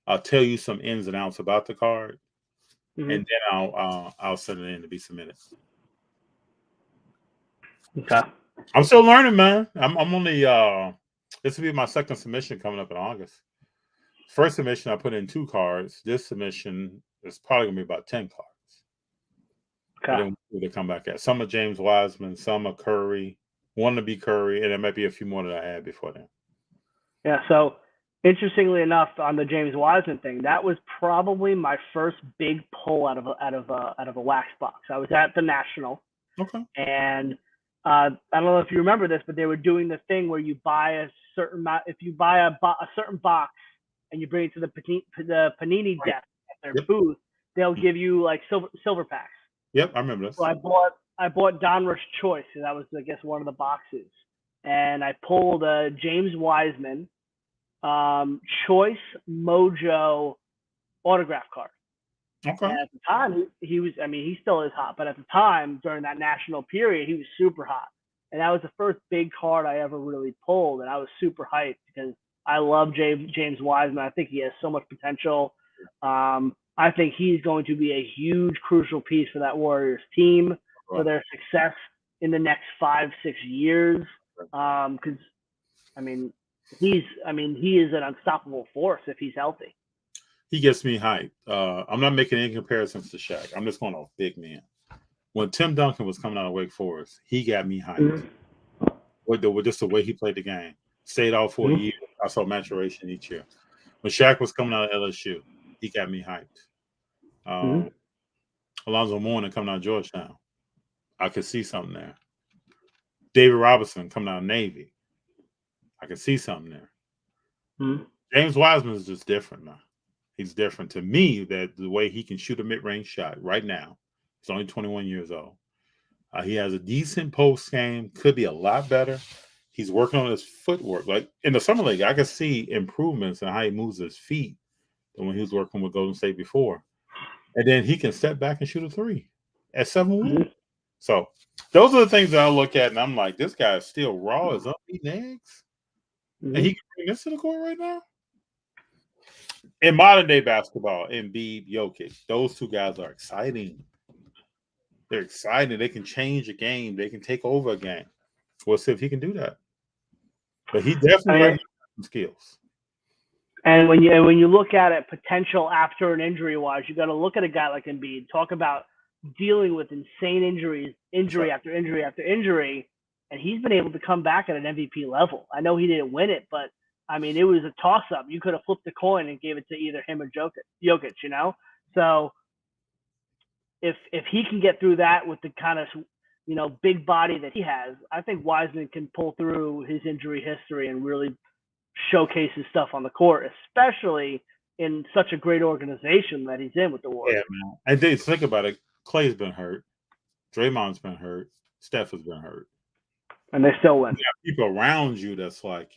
D: I'll tell you some ins and outs about the card, and then I'll send it in to be submitted.
J: Okay.
D: I'm still learning, man. I'm only this will be my second submission coming up in August. First submission I put in 2 cards. This submission is probably gonna be about 10 cards. Okay. They come back at some of James Wiseman, some of Curry, one to be Curry, and there might be a few more that I add before then.
J: Yeah. So interestingly enough, on the James Wiseman thing, that was probably my first big pull out of a wax box. I was at the National.
D: Okay.
J: And I don't know if you remember this, but they were doing the thing where you buy a certain amount. If you buy a certain box and you bring it to the Panini desk at their booth, they'll give you like silver packs.
D: Yep, I remember this.
J: So I bought Donruss Choice, and that was, I guess, one of the boxes. And I pulled a James Wiseman Choice Mojo autograph card.
D: Okay.
J: And at the time, he was, I mean, he still is hot, but at the time, during that national period, he was super hot. And that was the first big card I ever really pulled, and I was super hyped because I love James Wiseman. I think he has so much potential. I think he's going to be a huge, crucial piece for that Warriors team, for their success in the next 5-6 years. Because, he is an unstoppable force if he's healthy.
D: He gets me hyped. I'm not making any comparisons to Shaq. I'm just going off big man. When Tim Duncan was coming out of Wake Forest, he got me hyped. With just the way he played the game. Stayed out for a year. I saw maturation each year. When Shaq was coming out of LSU, he got me hyped. Alonzo Mourning coming out of Georgetown, I could see something there. David Robinson coming out of Navy, I could see something there. James Wiseman is just different, man. He's different to me. That the way he can shoot a mid-range shot right now, he's only 21 years old. He has a decent post game, could be a lot better. He's working on his footwork. Like in the summer league, I could see improvements in how he moves his feet than when he was working with Golden State before. And then he can step back and shoot a 3 at 7'1". So those are the things that I look at, and I'm like, this guy is still raw as up eating eggs. And he can bring this to the court right now. In modern day basketball, Embiid, Jokic, those 2 guys are exciting. They're exciting. They can change a game. They can take over a game. We'll see if he can do that. But he definitely has some skills.
J: And when you look at it, potential after an injury wise, you got to look at a guy like Embiid. Talk about dealing with insane injuries, injury after injury after injury, and he's been able to come back at an MVP level. I know he didn't win it, but I mean, it was a toss-up. You could have flipped the coin and gave it to either him or Jokic, you know? So if he can get through that with the kind of, big body that he has, I think Wiseman can pull through his injury history and really showcase his stuff on the court, especially in such a great organization that he's in with the Warriors.
D: Yeah, man. And then think about it. Clay's been hurt. Draymond's been hurt. Steph has been hurt.
J: And they still win.
D: You have people around you that's like,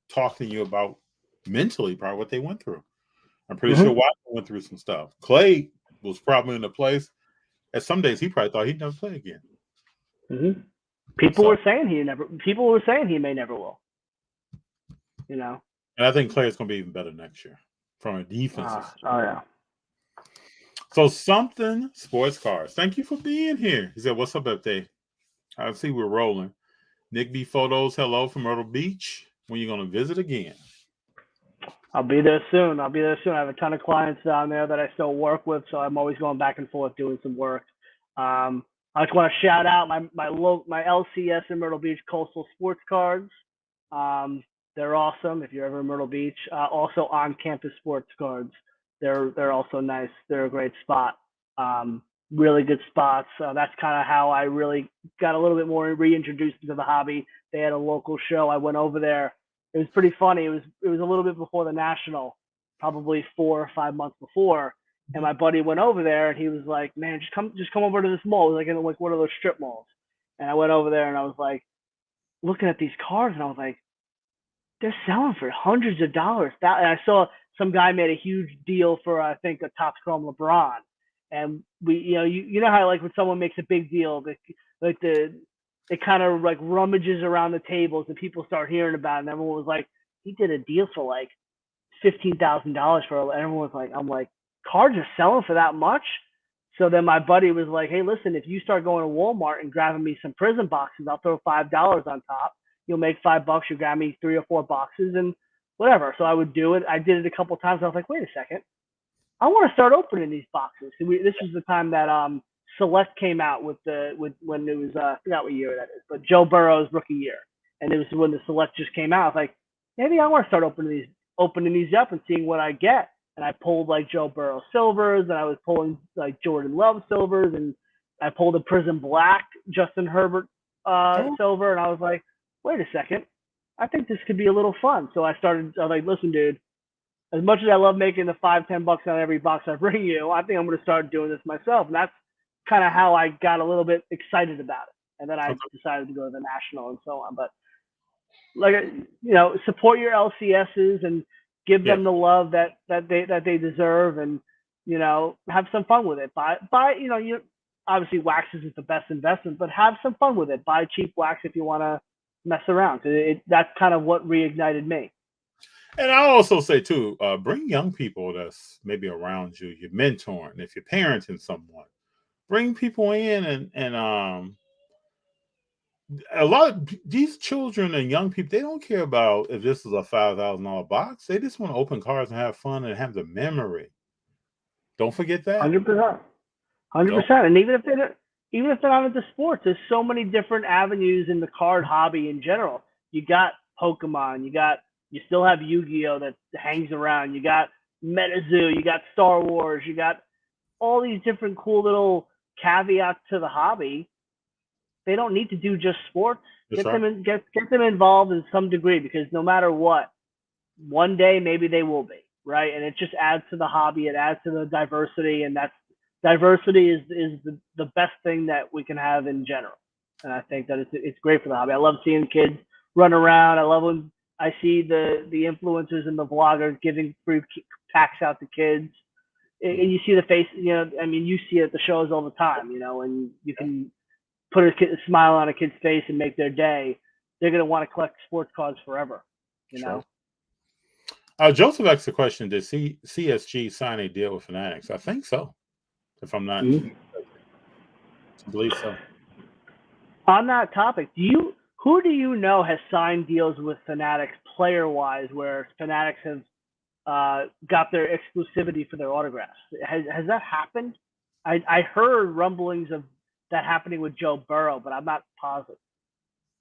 D: talking to you about mentally probably what they went through. I'm pretty sure Wiseman went through some stuff. Clay was probably in a place at some days he probably thought he'd never play again.
J: People were saying he may never will. And
D: I think Clay is going to be even better next year from a defensive
J: yeah.
D: So Something Sports Cards. Thank you for being here. He said, "What's up, FD?" I see we're rolling. Nick B Photos, hello from Myrtle Beach. When you going to visit again?
J: I'll be there soon. I have a ton of clients down there that I still work with, so I'm always going back and forth doing some work. I just want to shout out my LCS in Myrtle Beach Coastal Sports Cards. They're awesome. If you're ever in Myrtle Beach, also on campus sports cards. They're also nice. They're a great spot. Really good spots. That's kind of how I really got a little bit more reintroduced into the hobby. They had a local show. I went over there. It was pretty funny. It was a little bit before the National, probably 4 or 5 months before. And my buddy went over there and he was like, "Man, just come over to this mall." It was like in like one of those strip malls. And I went over there and I was like looking at these cards and I was like, they're selling for hundreds of dollars. And I saw some guy made a huge deal for I think a Topps Chrome LeBron. And we, you know how like when someone makes a big deal, it kind of like rummages around the tables and people start hearing about it. And everyone was like, he did a deal for like $15,000 for it. Everyone was like, I'm like, cards are selling for that much? So then my buddy was like, hey, listen, if you start going to Walmart and grabbing me some Prism boxes, I'll throw $5 on top. You'll make $5. You grab me 3 or 4 boxes and whatever. So I would do it. I did it a couple of times. I was like, wait a second. I want to start opening these boxes. This was the time that Select came out when it was I forgot what year that is, but Joe Burrow's rookie year, and it was when the Select just came out. I was like, maybe I want to start opening these up and seeing what I get. And I pulled like Joe Burrow silvers, and I was pulling like Jordan Love silvers, and I pulled a Prism Black Justin Herbert silver, and I was like, wait a second, I think this could be a little fun. So I was like, listen, dude, as much as I love making the $5-10 on every box I bring you, I think I'm going to start doing this myself. And that's kind of how I got a little bit excited about it. And then I decided to go to the National and so on. But like, support your LCSs and give them the love that they deserve, and have some fun with it. Buy obviously waxes is the best investment, but have some fun with it. Buy cheap wax if you want to mess around. That's kind of what reignited me.
D: And I also say too, bring young people that's maybe around you, you're mentoring. If you're parenting someone, bring people in and a lot of these children and young people, they don't care about if this is a $5,000 box. They just want to open cards and have fun and have the memory. Don't forget that.
J: 100%. And even if they're not into sports, there's so many different avenues in the card hobby in general. You got Pokemon, you still have Yu-Gi-Oh that hangs around. You got MetaZoo, you got Star Wars, you got all these different cool little caveats to the hobby. They don't need to do just sports. Get them involved in some degree, because no matter what, one day maybe they will be, right? And it just adds to the hobby. It adds to the diversity, and diversity is the best thing that we can have in general. And I think that it's great for the hobby. I love seeing kids run around. I love when I see the influencers and the vloggers giving free packs out to kids. And you see the face, you see it at the shows all the time, and you can put a smile on a kid's face and make their day. They're going to want to collect sports cards forever, know?
D: Joseph asked the question, did CSG sign a deal with Fanatics? I think so, if I'm not I believe so.
J: On that topic, who do you know has signed deals with Fanatics player-wise, where Fanatics have got their exclusivity for their autographs? Has that happened? I heard rumblings of that happening with Joe Burrow, but I'm not positive.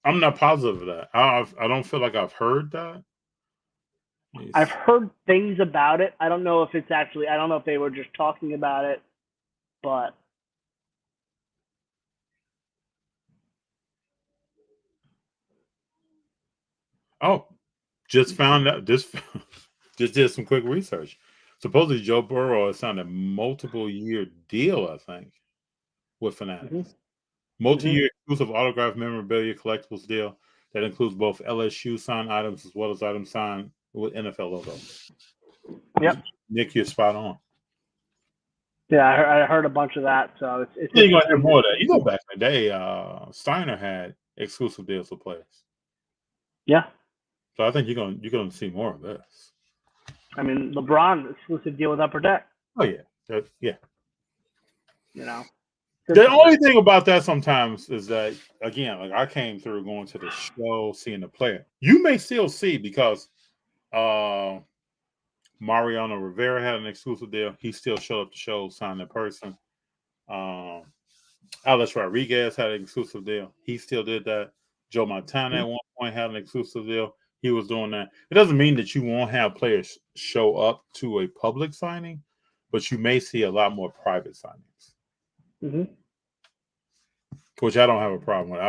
D: I'm not positive of that. I don't feel like I've heard that.
J: I've heard things about it. I don't know if it's actually, I don't know if they were just talking about it, but
D: just found out, just did some quick research. Supposedly Joe Burrow has signed a multiple-year deal, I think, with Fanatics. Multi-year exclusive autograph memorabilia collectibles deal that includes both LSU signed items as well as items signed with NFL logos.
J: Yep.
D: Nick, you're spot on.
J: Yeah, I heard a bunch of that. So it's
D: you're going to hear more of that. You know, back in the day, Steiner had exclusive deals with players.
J: Yeah.
D: So I think you're going to see more of this.
J: I mean, LeBron exclusive deal with Upper Deck.
D: Oh yeah, yeah. The only thing about that sometimes is that, again, like I came through going to the show, seeing the player. You may still see because Mariano Rivera had an exclusive deal. He still showed up to shows, signed in person. Alex Rodriguez had an exclusive deal. He still did that. Joe Montana at one point had an exclusive deal. He was doing that. It doesn't mean that you won't have players show up to a public signing, but you may see a lot more private signings.
J: Mm-hmm.
D: Which I don't have a problem with.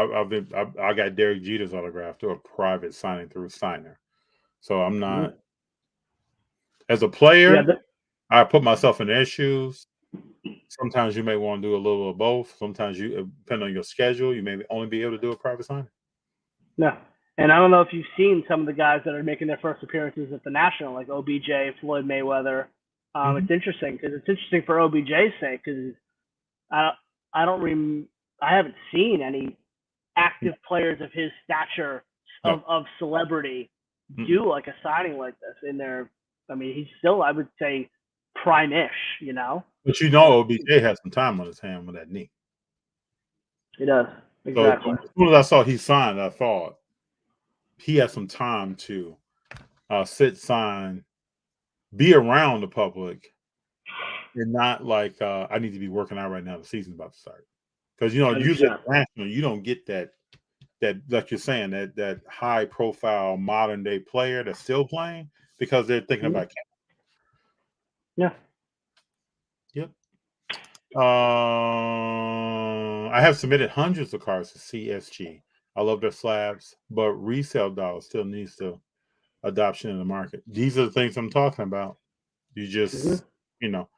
D: I got Derek Jeter's autograph through a private signing through Steiner. So I'm not as a player, I put myself in their shoes. Sometimes you may want to do a little of both. Sometimes you, depending on your schedule, you may only be able to do a private signing.
J: No. And I don't know if you've seen some of the guys that are making their first appearances at the National, like OBJ, Floyd Mayweather. It's interesting because it's interesting for OBJ's sake because I haven't seen any active players of his stature of celebrity do like a signing like this in their. I mean, he's still, I would say, prime-ish, you know.
D: But you know, OBJ has some time on his hand with that knee.
J: He does. Exactly.
D: So as soon as I saw he signed, I thought he had some time to sit, sign, be around the public, and not like I need to be working out right now. The season's about to start. Because you know, usually at national, you don't get that like you're saying that high profile modern day player that's still playing because they're thinking about camp.
J: Yeah.
D: Yep. I have submitted hundreds of cards to CSG. I love their slabs, but resale dollars still needs to adoption in the market. These are the things I'm talking about. You just, you know,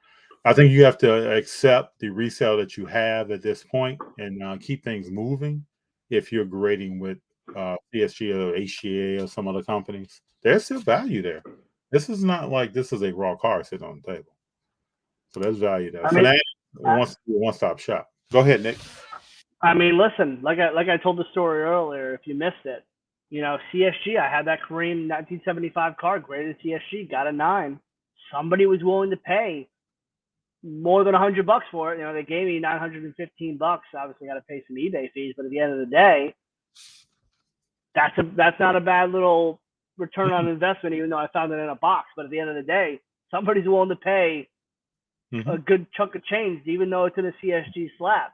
D: I think you have to accept the resale that you have at this point and keep things moving. If you're grading with CSG or HGA or some other companies, there's still value there. This is not like this is a raw car sitting on the table. So there's value there. Fanatics wants to be a one-stop shop. Go ahead, Nick.
J: I mean, listen, like I told the story earlier, if you missed it, you know, CSG, I had that Kareem 1975 card graded CSG, got a 9. Somebody was willing to pay more than $100 for it. You know, they gave me $915. Obviously, got to pay some eBay fees, but at the end of the day, that's not a bad little return on investment, even though I found it in a box. But at the end of the day, somebody's willing to pay a good chunk of change, even though it's in a CSG slab.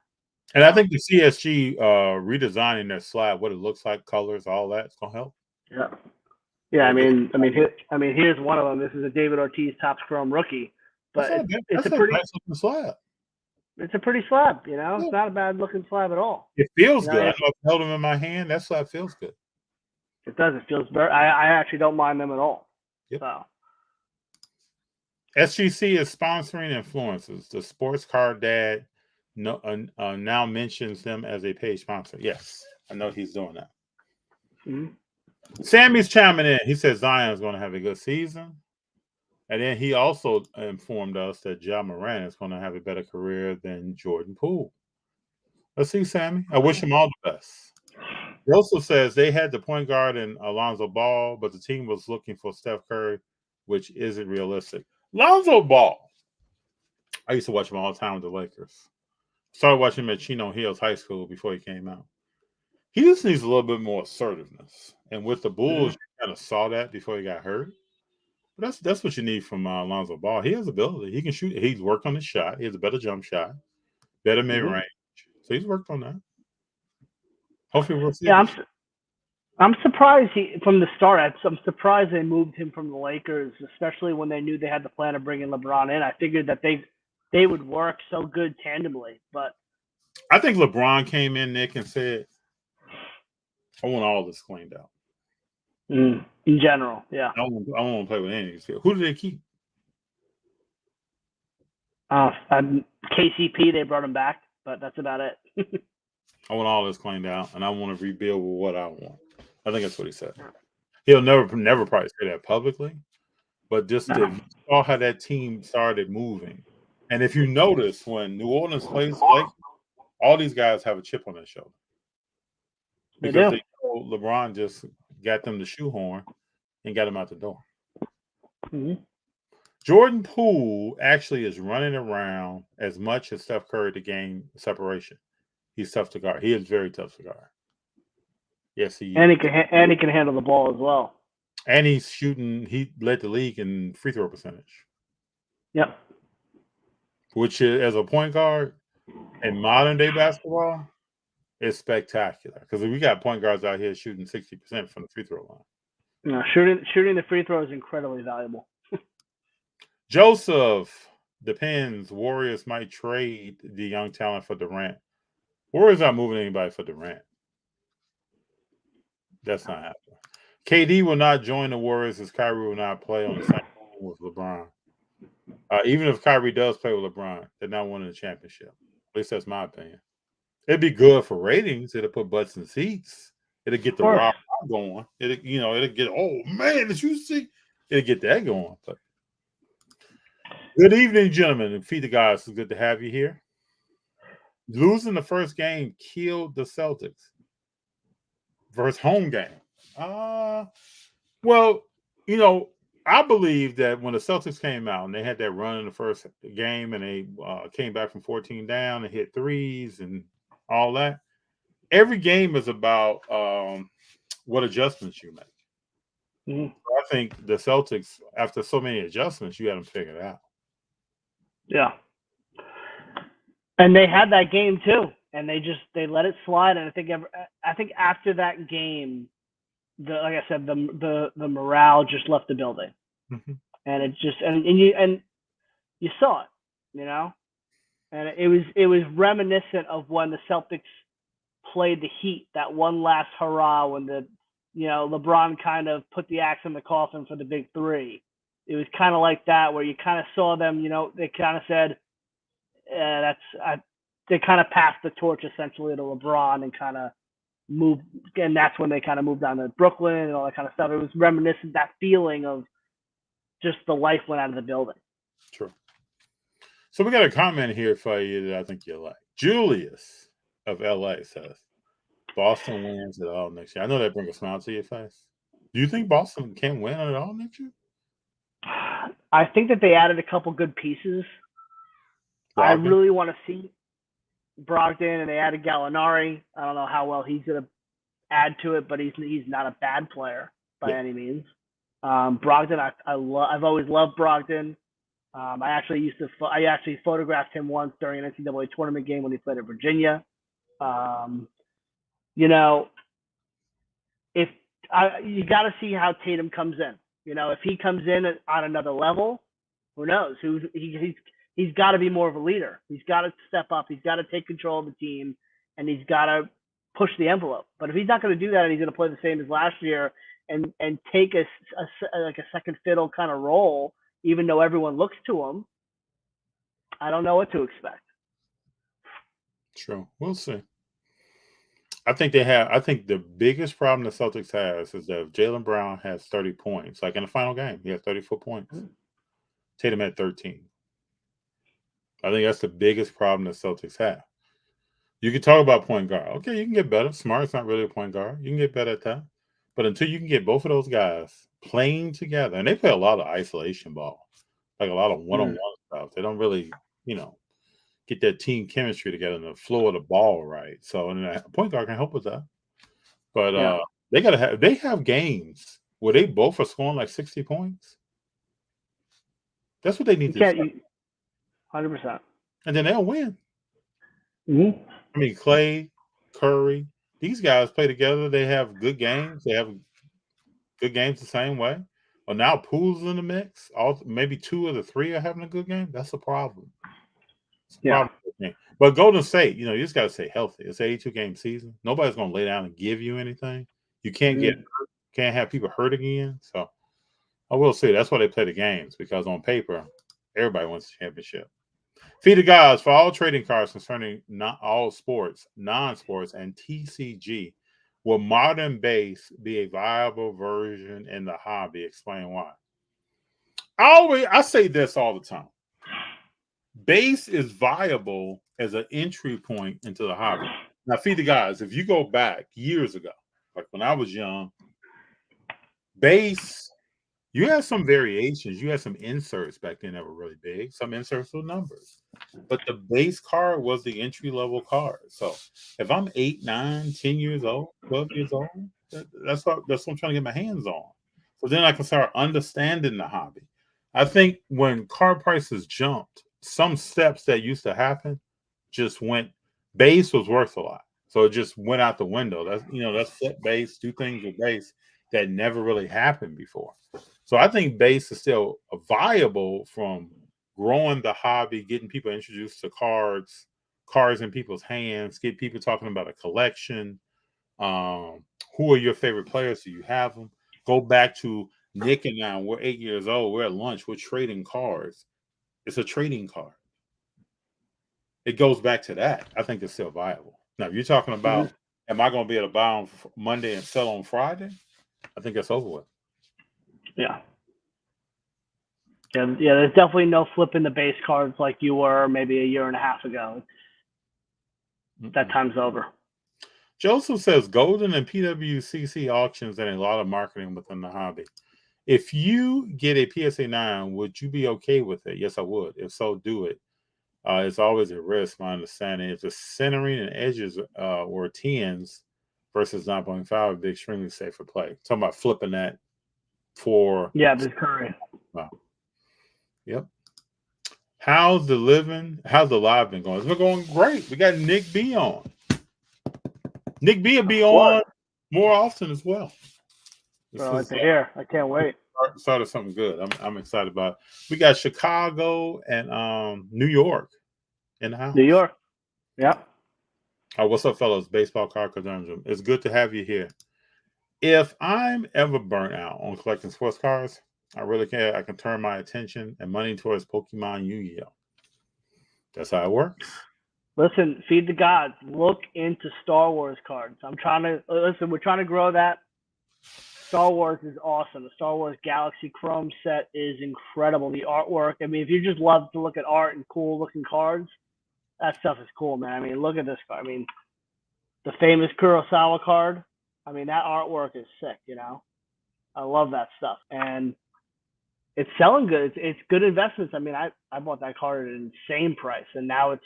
D: And I think the CSG redesigning their slab, what it looks like, colors, all that, it's gonna help.
J: Yeah. Yeah, I mean, here's one of them. This is a David Ortiz Topps Chrome rookie, but it's a pretty
D: nice looking slab.
J: It's a pretty slab, you know. It's not a bad looking slab at all.
D: It feels good. I held them in my hand. That slab feels good.
J: It does. It feels very. I actually don't mind them at all.
D: Yep.
J: So.
D: SGC is sponsoring influencers. The Sports Card Dad now mentions them as a paid sponsor. Yes, I know he's doing that. Sammy's chiming in. He says Zion is going to have a good season. And then he also informed us that Ja Morant is going to have a better career than Jordan Poole. Let's see, Sammy. I wish him all the best. He also says they had the point guard in Alonzo Ball, but the team was looking for Steph Curry, which isn't realistic. Lonzo Ball. I used to watch him all the time with the Lakers. Started watching him at Chino Hills High School before he came out. He just needs a little bit more assertiveness. And with the Bulls, you kind of saw that before he got hurt. But that's what you need from Lonzo Ball. He has ability. He can shoot. He's worked on his shot. He has a better jump shot, better mid-range. So he's worked on that. Hopefully we'll see.
J: Yeah, I'm surprised from the start. I'm surprised they moved him from the Lakers, especially when they knew they had the plan of bringing LeBron in. I figured that they would work so good tandemly. But
D: I think LeBron came in, Nick, and said, I want all this cleaned out.
J: In general, yeah.
D: I don't want to play with any of these people. Who did they keep?
J: KCP, they brought him back, but that's about it.
D: I want all this cleaned out, and I want to rebuild with what I want. I think that's what he said. He'll never probably say that publicly, but just to saw how that team started moving. And if you notice, when New Orleans plays Lakers, all these guys have a chip on their shoulder. Because they know LeBron just got them the shoehorn and got them out the door. Jordan Poole actually is running around as much as Steph Curry to gain separation. He's tough to guard. He is very tough to guard. Yes, he is.
J: And he can handle the ball as well.
D: And he's shooting. He led the league in free throw percentage.
J: Yep.
D: Which is, as a point guard in modern day basketball, is spectacular. Because we got point guards out here shooting 60% from the free throw line.
J: No, shooting the free throw is incredibly valuable.
D: Joseph, depends. Warriors might trade the young talent for Durant. Warriors not moving anybody for Durant. That's not happening. KD will not join the Warriors as Kyrie will not play on the same team with LeBron. Even if Kyrie does play with LeBron, they're not winning the championship. At least that's my opinion. It'd be good for ratings. It'll put butts in seats. It'll get the rock going. It'll get, oh man, did you see? It'll get that going. But good evening, gentlemen, and Feed the Guys. It's good to have you here. Losing the first game killed the Celtics. First home game. Well, I believe that when the Celtics came out and they had that run in the first game and they came back from 14 down and hit threes and all that, every game is about what adjustments you make.
J: Mm-hmm.
D: I think the Celtics, after so many adjustments, you had them figured out.
J: Yeah. And they had that game too, and they let it slide. And I think after that game, like I said, the morale just left the building, and it just and you saw it, and it was reminiscent of when the Celtics played the Heat, that one last hurrah when LeBron kind of put the axe in the coffin for the big three. It was kind of like that, where you kind of saw them, they kind of said, they kind of passed the torch essentially to LeBron and kind of moved, and that's when they kind of moved on to Brooklyn and all that kind of stuff. It was reminiscent, that feeling of just the life went out of the building.
D: True. So we got a comment here for you that I think you'll like. Julius of LA says, Boston wins it all next year. I know that brings a smile to your face. Do you think Boston can win it all next year?
J: I think that they added a couple good pieces. Brogdon. I really want to see Brogdon, and they added Gallinari. I don't know how well he's going to add to it, but he's not a bad player by any means. Brogdon, I've always loved Brogdon. I actually photographed him once during an NCAA tournament game when he played at Virginia. You got to see how Tatum comes in. If he comes in on another level, who knows? He's got to be more of a leader. He's got to step up. He's got to take control of the team, and he's got to push the envelope. But if he's not going to do that, and he's going to play the same as last year and take a second fiddle kind of role, even though everyone looks to him, I don't know what to expect.
D: True. We'll see. I think the biggest problem the Celtics has is that if Jaylen Brown has 30 points, like in the final game, he had 34 points. Tatum had 13. I think that's the biggest problem the Celtics have. You can talk about point guard. Okay, you can get better. Smart's not really a point guard. You can get better at that. But until you can get both of those guys playing together, and they play a lot of isolation ball, like a lot of one-on-one stuff. They don't really, get their team chemistry together and the flow of the ball right. So, and a point guard can help with that. But they have games where they both are scoring like 60 points. That's what they need to do.
J: 100%.
D: And then they'll win.
J: Mm-hmm.
D: I mean, Clay, Curry, these guys play together. They have good games. They have good games the same way. Well, now Poole's in the mix. Maybe 2 of the 3 are having a good game. That's a problem. But Golden State, you just got to stay healthy. It's an 82-game season. Nobody's going to lay down and give you anything. You can't can't have people hurt again. So I will say that's why they play the games, because on paper, everybody wants the championship. Feed the Guys for all trading cards concerning not all sports, non-sports, and TCG. Will modern base be a viable version in the hobby? Explain why. I say this all the time. Base is viable as an entry point into the hobby. Now, Feed the Guys, if you go back years ago, like when I was young, base, You had some variations. You had some inserts back then that were really big. Some inserts with numbers, but the base card was the entry level card. So if I'm 8, 9, 10 years old, 12 years old, that's what I'm trying to get my hands on. So then I can start understanding the hobby. I think when card prices jumped, some steps that used to happen just went. Base was worth a lot, so it just went out the window. That's flip base, do things with base that never really happened before. So I think base is still viable from growing the hobby, getting people introduced to cards in people's hands, get people talking about a collection. Who are your favorite players? Do you have them? Go back to Nick and I. We're 8 years old. We're at lunch. We're trading cards. It's a trading card. It goes back to that. I think it's still viable. Now, if you're talking about, am I going to be able to buy on Monday and sell on Friday? I think that's over with.
J: Yeah. Yeah, there's definitely no flipping the base cards like you were maybe a year and a half ago. That time's over.
D: Joseph says Golden and PWCC auctions and a lot of marketing within the hobby. If you get a PSA 9, would you be okay with it? Yes, I would. If so, do it. It's always a risk, my understanding. If the centering and edges were 10s versus 9.5, would be extremely safe for play. Talking about flipping that for...
J: Yeah, this Curry.
D: Wow. Yep. How's the live been going? It's been going great. We got Nick B on. Nick B will be on more often as well.
J: It's here. I can't wait.
D: Started something good. I'm excited about it. We got Chicago and New York in the house.
J: New York. Yeah.
D: What's up, fellas? Baseball Card Conundrum. It's good to have you here. If I'm ever burnt out on collecting sports cards, I really can. I can turn my attention and money towards Pokemon Yu-Gi-Oh. That's how it works.
J: Listen, feed the gods. Look into Star Wars cards. We're trying to grow that. Star Wars is awesome. The Star Wars Galaxy Chrome set is incredible. The artwork. I mean, if you just love to look at art and cool looking cards, that stuff is cool, man. I mean, look at this card. I mean, the famous Kurosawa card. I mean, that artwork is sick, you know? I love that stuff. And it's selling good. It's good investments. I mean, I bought that card at an insane price, and now it's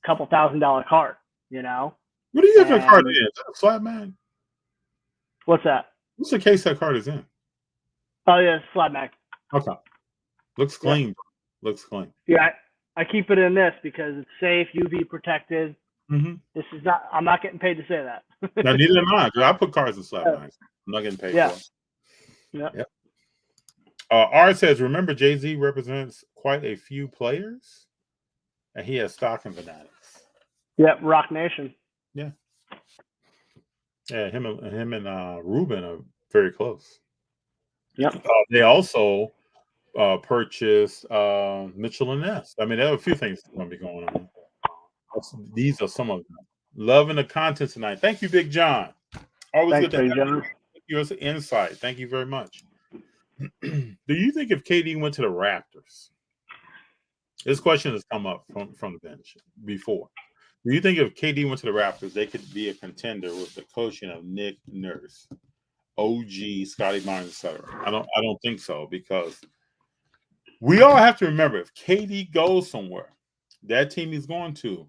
J: a couple $1,000 card, you know?
D: What do you think that card is? Is that a flat mag?
J: What's that?
D: What's the case that card is in?
J: Oh, yeah, it's flat mag.
D: Okay. Looks clean. Yeah. Looks clean.
J: Yeah, I keep it in this because it's safe, UV protected.
D: Mm-hmm.
J: I'm not getting paid to say that.
D: Now, neither am I. I put cards in flat mags. I'm not getting paid for it.
J: Yeah.
D: Yep. R says, remember Jay-Z represents quite a few players, and he has stock in Fanatics.
J: Yep, Rock Nation.
D: Yeah. Yeah, him and Ruben are very close.
J: Yep.
D: They also purchased Mitchell and Ness. I mean, there are a few things going to be going on. These are some of them. Loving the content tonight. Thank you, Big John. Always good to have your insight. Thank you very much. Do you think if KD went to the Raptors? This question has come up from the bench before. Do you think if KD went to the Raptors, they could be a contender with the coaching of Nick Nurse, OG, Scotty Barnes, etc.? I don't think so, because we all have to remember, if KD goes somewhere, that team he's going to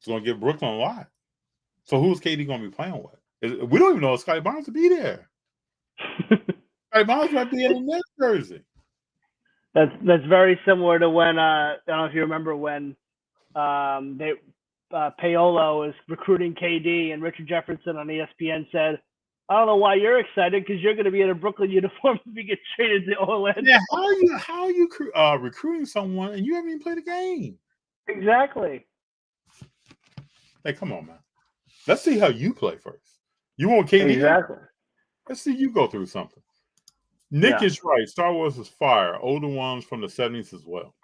D: is going to give Brooklyn a lot. So who's KD going to be playing with? We don't even know if Scotty Barnes will be there. Scotty Barnes might be in the next jersey.
J: That's very similar to when I don't know if you remember when Paolo was recruiting KD and Richard Jefferson on ESPN said, "I don't know why you're excited because you're going to be in a Brooklyn uniform if you get traded to Orlando."
D: Yeah, how are you recruiting someone and you haven't even played a game?
J: Exactly.
D: Hey, come on, man. Let's see how you play first. You want KD?
J: Exactly.
D: Let's see you go through something. Nick is right. Star Wars is fire. Older ones from the 70s as well.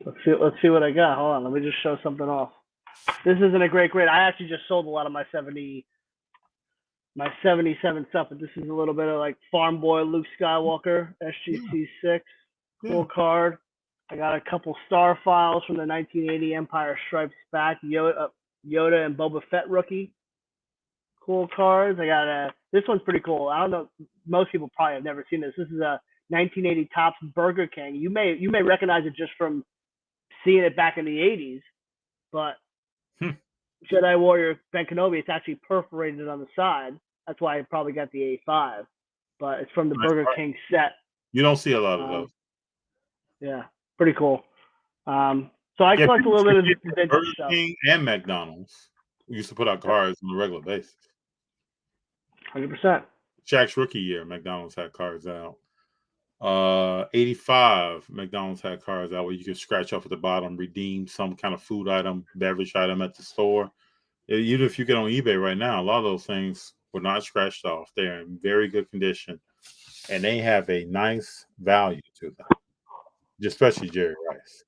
J: Let's see what I got. Hold on. Let me just show something off. This isn't a great grade. I actually just sold a lot of my 77 stuff, but this is a little bit of like Farm Boy Luke Skywalker, SGC 6, cool card. I got a couple star files from the 1980 Empire Strikes Back, Yoda and Boba Fett rookie. cool cars. I got this one's pretty cool. I don't know. Most people probably have never seen this. This is a 1980 Topps Burger King. You may recognize it just from seeing it back in the 80s, but Jedi Warrior Ben Kenobi, it's actually perforated on the side. That's why I probably got the A5, but it's from the Burger King set.
D: You don't see a lot of those.
J: Yeah, pretty cool. So I collect a little bit of vintage
D: Burger
J: stuff.
D: King and McDonald's used to put out cars on a regular basis.
J: 100%.
D: Shaq's rookie year, McDonald's had cars out. 85, McDonald's had cars out where you could scratch off at the bottom, redeem some kind of food item, beverage item at the store. Even if you get on eBay right now, a lot of those things were not scratched off. They're in very good condition, and they have a nice value to them, especially Jerry Rice.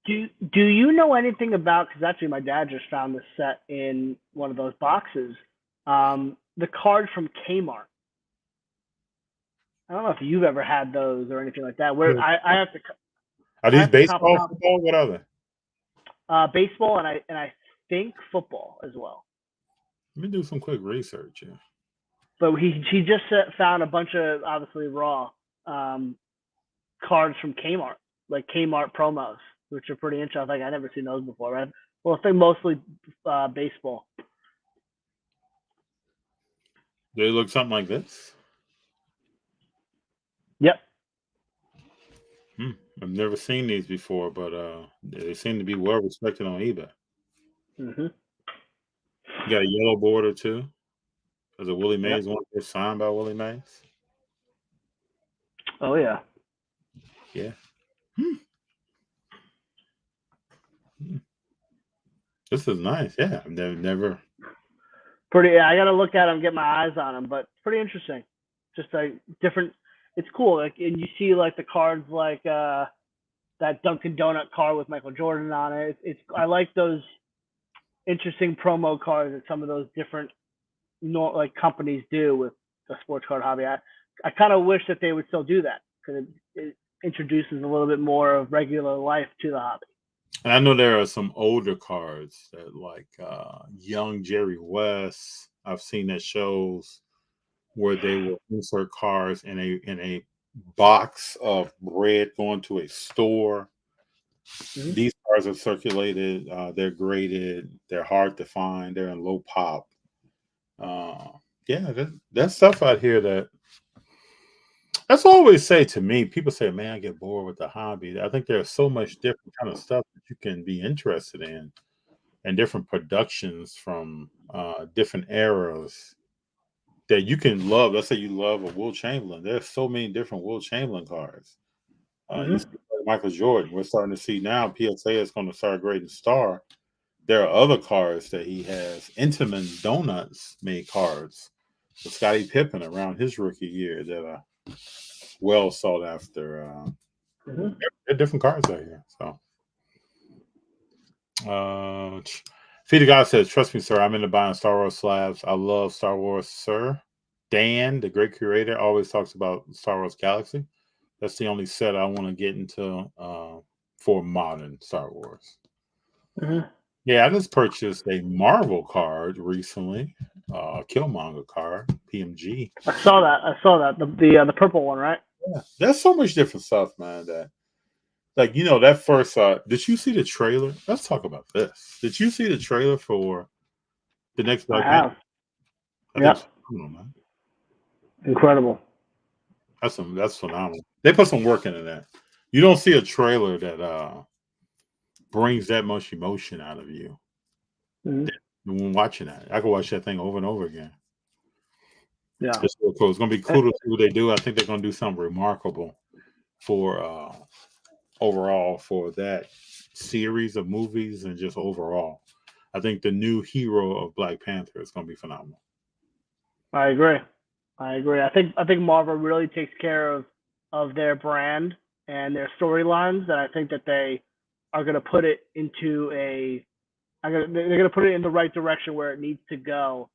J: Do you know anything about, because actually my dad just found this set in one of those boxes, the card from Kmart. I don't know if you've ever had those or anything like that. Where I have to.
D: Are these baseball, football? What are they?
J: Baseball and I think football as well.
D: Let me do some quick research here.
J: But he just found a bunch of obviously raw cards from Kmart, like Kmart promos, which are pretty interesting. Like I never seen those before, right? Well, I think mostly baseball.
D: They look something like this.
J: Yep.
D: I've never seen these before, but they seem to be well respected on eBay.
J: Mm-hmm.
D: You got a yellow border too. There's a Willie Mays one that's signed by Willie Mays.
J: Oh yeah.
D: Yeah. This is nice. Yeah, I've never.
J: Pretty. Yeah, I got to look at them, get my eyes on them, but pretty interesting. Just like different. It's cool. Like, and you see like the cards like that Dunkin' Donut card with Michael Jordan on it. I like those interesting promo cards that some of those different like companies do with the sports card hobby. I kind of wish that they would still do that because it introduces a little bit more of regular life to the hobby.
D: And I know there are some older cards that like young Jerry West. I've seen at shows where they will insert cards in a box of bread going to a store. Mm-hmm. These cards are circulated. They're graded. They're hard to find. They're in low pop. That's stuff out here that's what I always say to me. People say, man, I get bored with the hobby. I think there's so much different kind of stuff that you can be interested in and different productions from different eras that you can love. Let's say you love a Will Chamberlain. There's so many different Will Chamberlain cards. You see Michael Jordan. We're starting to see now PSA is going to start grading star. There are other cards that he has. Intamin Donuts made cards with Scottie Pippen around his rookie year that are well sought after. There are different cards out here. So, Feed of God says, "Trust me, sir. I'm into buying Star Wars slabs. I love Star Wars, sir." Dan, the great curator, always talks about Star Wars Galaxy. That's the only set I want to get into for modern Star Wars. Yeah, I just purchased a Marvel card recently, Killmonger card, PMG.
J: I saw that. The purple one, right?
D: Yeah, there's so much different stuff, man. That, like, you know, that first. Did you see the trailer? Let's talk about this. Did you see the trailer for the next Black Panther?
J: Yeah.
D: Man.
J: Incredible.
D: That's phenomenal. They put some work into that. You don't see a trailer that brings that much emotion out of you when watching that. I could watch that thing over and over again.
J: Yeah,
D: it's real cool. It's going to be cool to see what they do. I think they're going to do something remarkable for overall for that series of movies and just overall. I think the new hero of Black Panther is going to be phenomenal.
J: I agree. I think Marvel really takes care of their brand and their storylines, and I think that they are going to put it into they're going to put it in the right direction where it needs to go,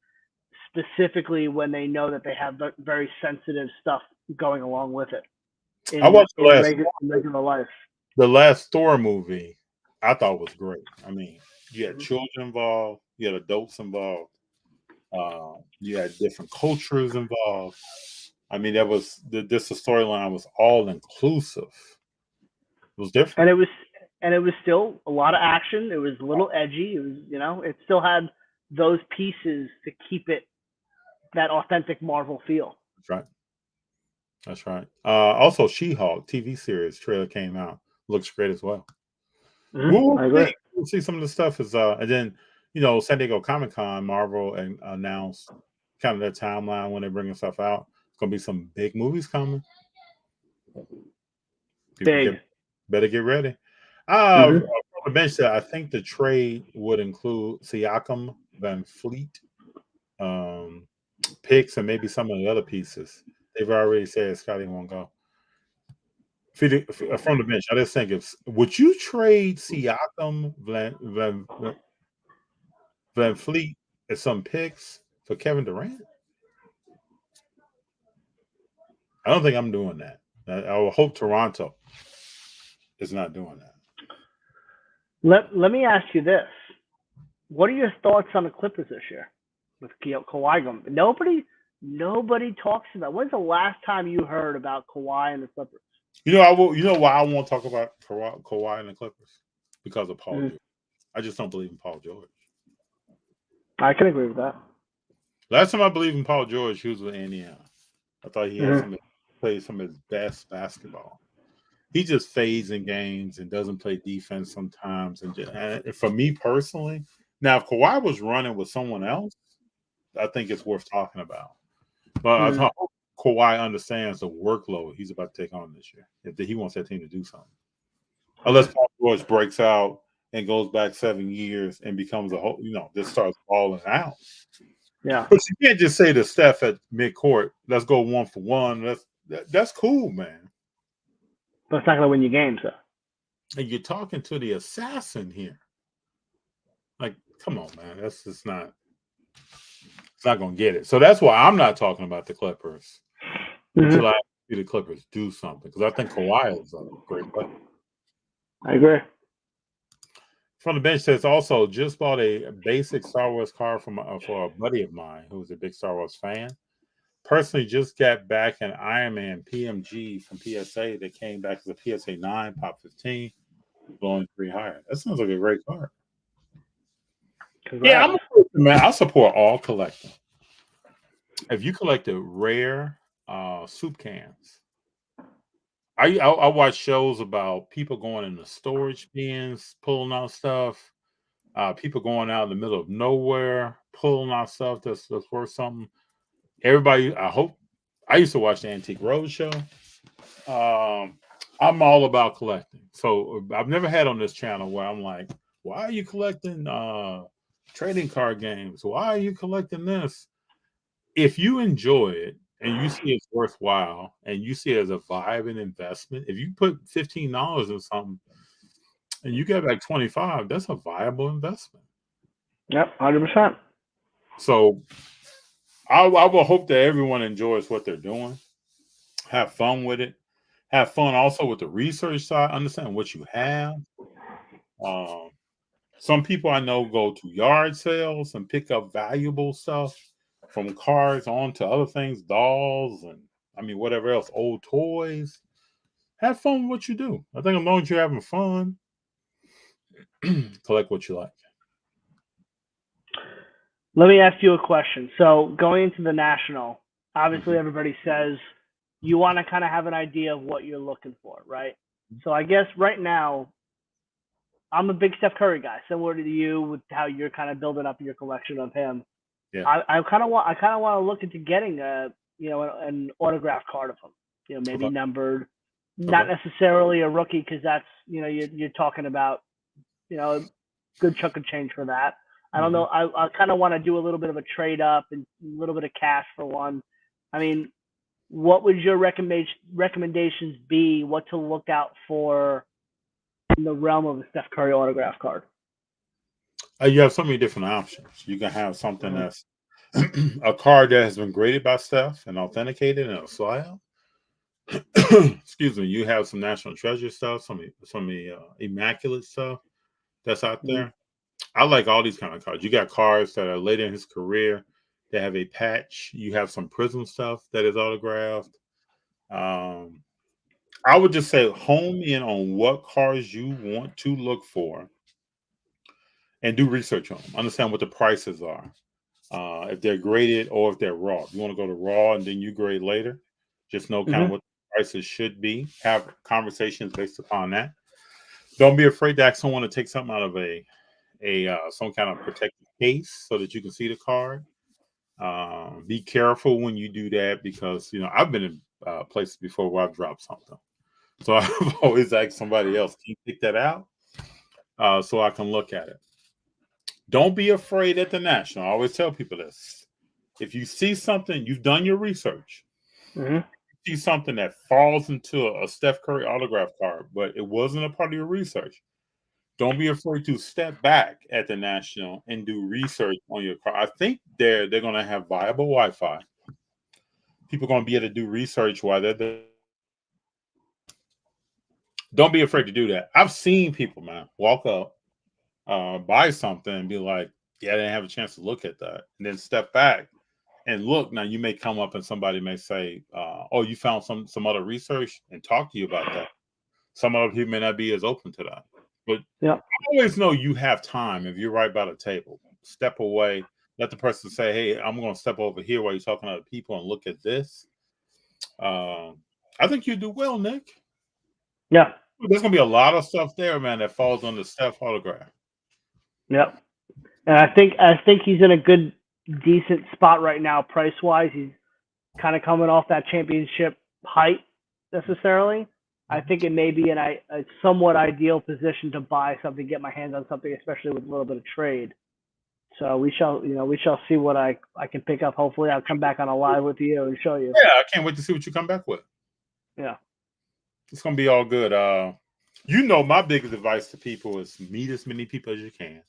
J: specifically when they know that they have very sensitive stuff going along with it.
D: I watched
J: regular life.
D: The last Thor movie, I thought was great. I mean, you had children involved, you had adults involved. You had different cultures involved. I mean, that was the storyline was all inclusive. It was different,
J: and it was still a lot of action. It was a little edgy. It was, it still had those pieces to keep it that authentic Marvel feel.
D: That's right. That's right. Also, She-Hulk TV series trailer came out. Looks great as well.
J: I agree.
D: We'll see some of the stuff is and then San Diego Comic-Con, Marvel announced kind of their timeline when they're bringing stuff out. It's gonna be some big movies coming. Better get ready. From the bench there, I think the trade would include Siakam, Van Fleet, picks, and maybe some of the other pieces. They've already said Scotty won't go. From the bench, I just think would you trade Siakam, Van Fleet, and some picks for Kevin Durant? I don't think I'm doing that. I will hope Toronto is not doing that.
J: Let me ask you this: what are your thoughts on the Clippers this year with Kawhi going? Nobody talks about. When's the last time you heard about Kawhi and the Clippers?
D: You know why I won't talk about Kawhi and the Clippers? Because of Paul George. I just don't believe in Paul George.
J: I can agree with that.
D: Last time I believed in Paul George, he was with Indiana. I thought he had played some of his best basketball. He just fades in games and doesn't play defense sometimes. And for me personally, now if Kawhi was running with someone else, I think it's worth talking about. But I hope Kawhi understands the workload he's about to take on this year. If he wants that team to do something, unless Paul George breaks out and goes back 7 years and becomes a whole, just starts balling out.
J: Yeah,
D: but you can't just say to Steph at midcourt, "Let's go 1 for 1." That's cool, man.
J: But it's not going to win you games, though.
D: And you're talking to the assassin here. Like, come on, man. That's just not. It's not going to get it. So that's why I'm not talking about the Clippers until I see the Clippers do something, because I think Kawhi is a great player.
J: I agree.
D: From the bench says also just bought a basic Star Wars car for a buddy of mine who's a big Star Wars fan. Personally, just got back an Iron Man PMG from PSA that came back as a PSA 9 Pop 15, blowing 3 higher. That sounds like a great car. Yeah, I support all collecting. If you collected rare soup cans, I watch shows about people going in the storage bins, pulling out stuff. People going out in the middle of nowhere, pulling out stuff that's worth something. Everybody, I used to watch the Antique Roadshow. I'm all about collecting. So I've never had on this channel where I'm like, why are you collecting trading card games? Why are you collecting this? If you enjoy it and you see it's worthwhile and you see it as a vibe and investment, if you put $15 in something and you get back 25, that's a viable investment.
J: Yep, 100%.
D: So I will hope that everyone enjoys what they're doing. Have fun with it. Have fun also with the research side. Understand what you have. Some people I know go to yard sales and pick up valuable stuff, from cards on to other things, dolls, and whatever else, old toys. Have fun with what you do. I think as long as you're having fun, collect what you like.
J: Let me ask you a question. So going into the National, obviously everybody says you want to kind of have an idea of what you're looking for, right? So I guess right now, I'm a big Steph Curry guy, similar to you with how you're kind of building up your collection of him.
D: Yeah.
J: I kind of want to look into getting an autographed card of him. Maybe numbered, not necessarily a rookie, because that's you're talking about a good chunk of change for that. I don't know. I kind of want to do a little bit of a trade up and a little bit of cash for one. I mean, what would your recommendations be? What to look out for in the realm of a Steph Curry autograph card?
D: You have so many different options. You can have something that's a card that has been graded by Steph and authenticated in a slab. Excuse me. You have some National Treasure stuff, some immaculate stuff that's out there. I like all these kind of cards. You got cards that are later in his career They have a patch. You have some Prism stuff that is autographed. I would just say home in on what cars you want to look for and do research on them. Understand what the prices are. If they're graded or if they're raw. If you want to go to raw and then you grade later, just know kind of what the prices should be. Have conversations based upon that. Don't be afraid to ask someone to take something out of some kind of protective case so that you can see the card. Be careful when you do that because, I've been in places before where I've dropped something. So I've always asked somebody else, can you pick that out? So I can look at it. Don't be afraid at the National. I always tell people this. If you see something, you've done your research. You see something that falls into a Steph Curry autograph card, but it wasn't a part of your research. Don't be afraid to step back at the National and do research on your car. I think they're going to have viable Wi-Fi. People are going to be able to do research while they're there. Don't be afraid to do that. I've seen people, man, walk up, buy something and be like, yeah, I didn't have a chance to look at that. And then step back and look. Now, you may come up and somebody may say, oh, you found some other research and talk to you about that. Some other people may not be as open to that. But always know you have time. If you're right by the table, step away. Let the person say, hey, I'm going to step over here while you're talking to other people and look at this. I think you do well, Nick.
J: Yeah.
D: There's going to be a lot of stuff there, man, that falls on the Steph autograph.
J: Yep. And I think he's in a good, decent spot right now, price-wise. He's kind of coming off that championship height necessarily. I think it may be in a somewhat ideal position to buy something, get my hands on something, especially with a little bit of trade. So we shall see what I can pick up. Hopefully, I'll come back on a live with you and show you.
D: Yeah, I can't wait to see what you come back with.
J: Yeah,
D: it's gonna be all good. My biggest advice to people is meet as many people as you can,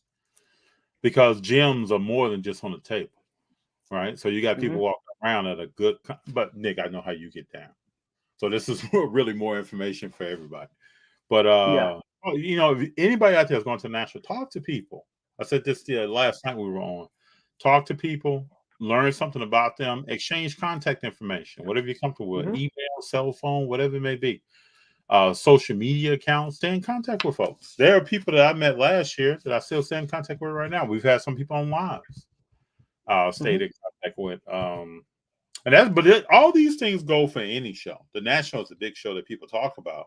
D: because gems are more than just on the table, right? So you got people walking around at a good. But Nick, I know how you get down. So this is really more information for everybody. But if anybody out there is going to the National, talk to people. I said this the last night we were on. Talk to people, learn something about them, exchange contact information, whatever you're comfortable with, email, cell phone, whatever it may be. Social media accounts, stay in contact with folks. There are people that I met last year that I still stay in contact with right now. We've had some people on lives stayed in contact with. All these things go for any show. The National is a big show that people talk about,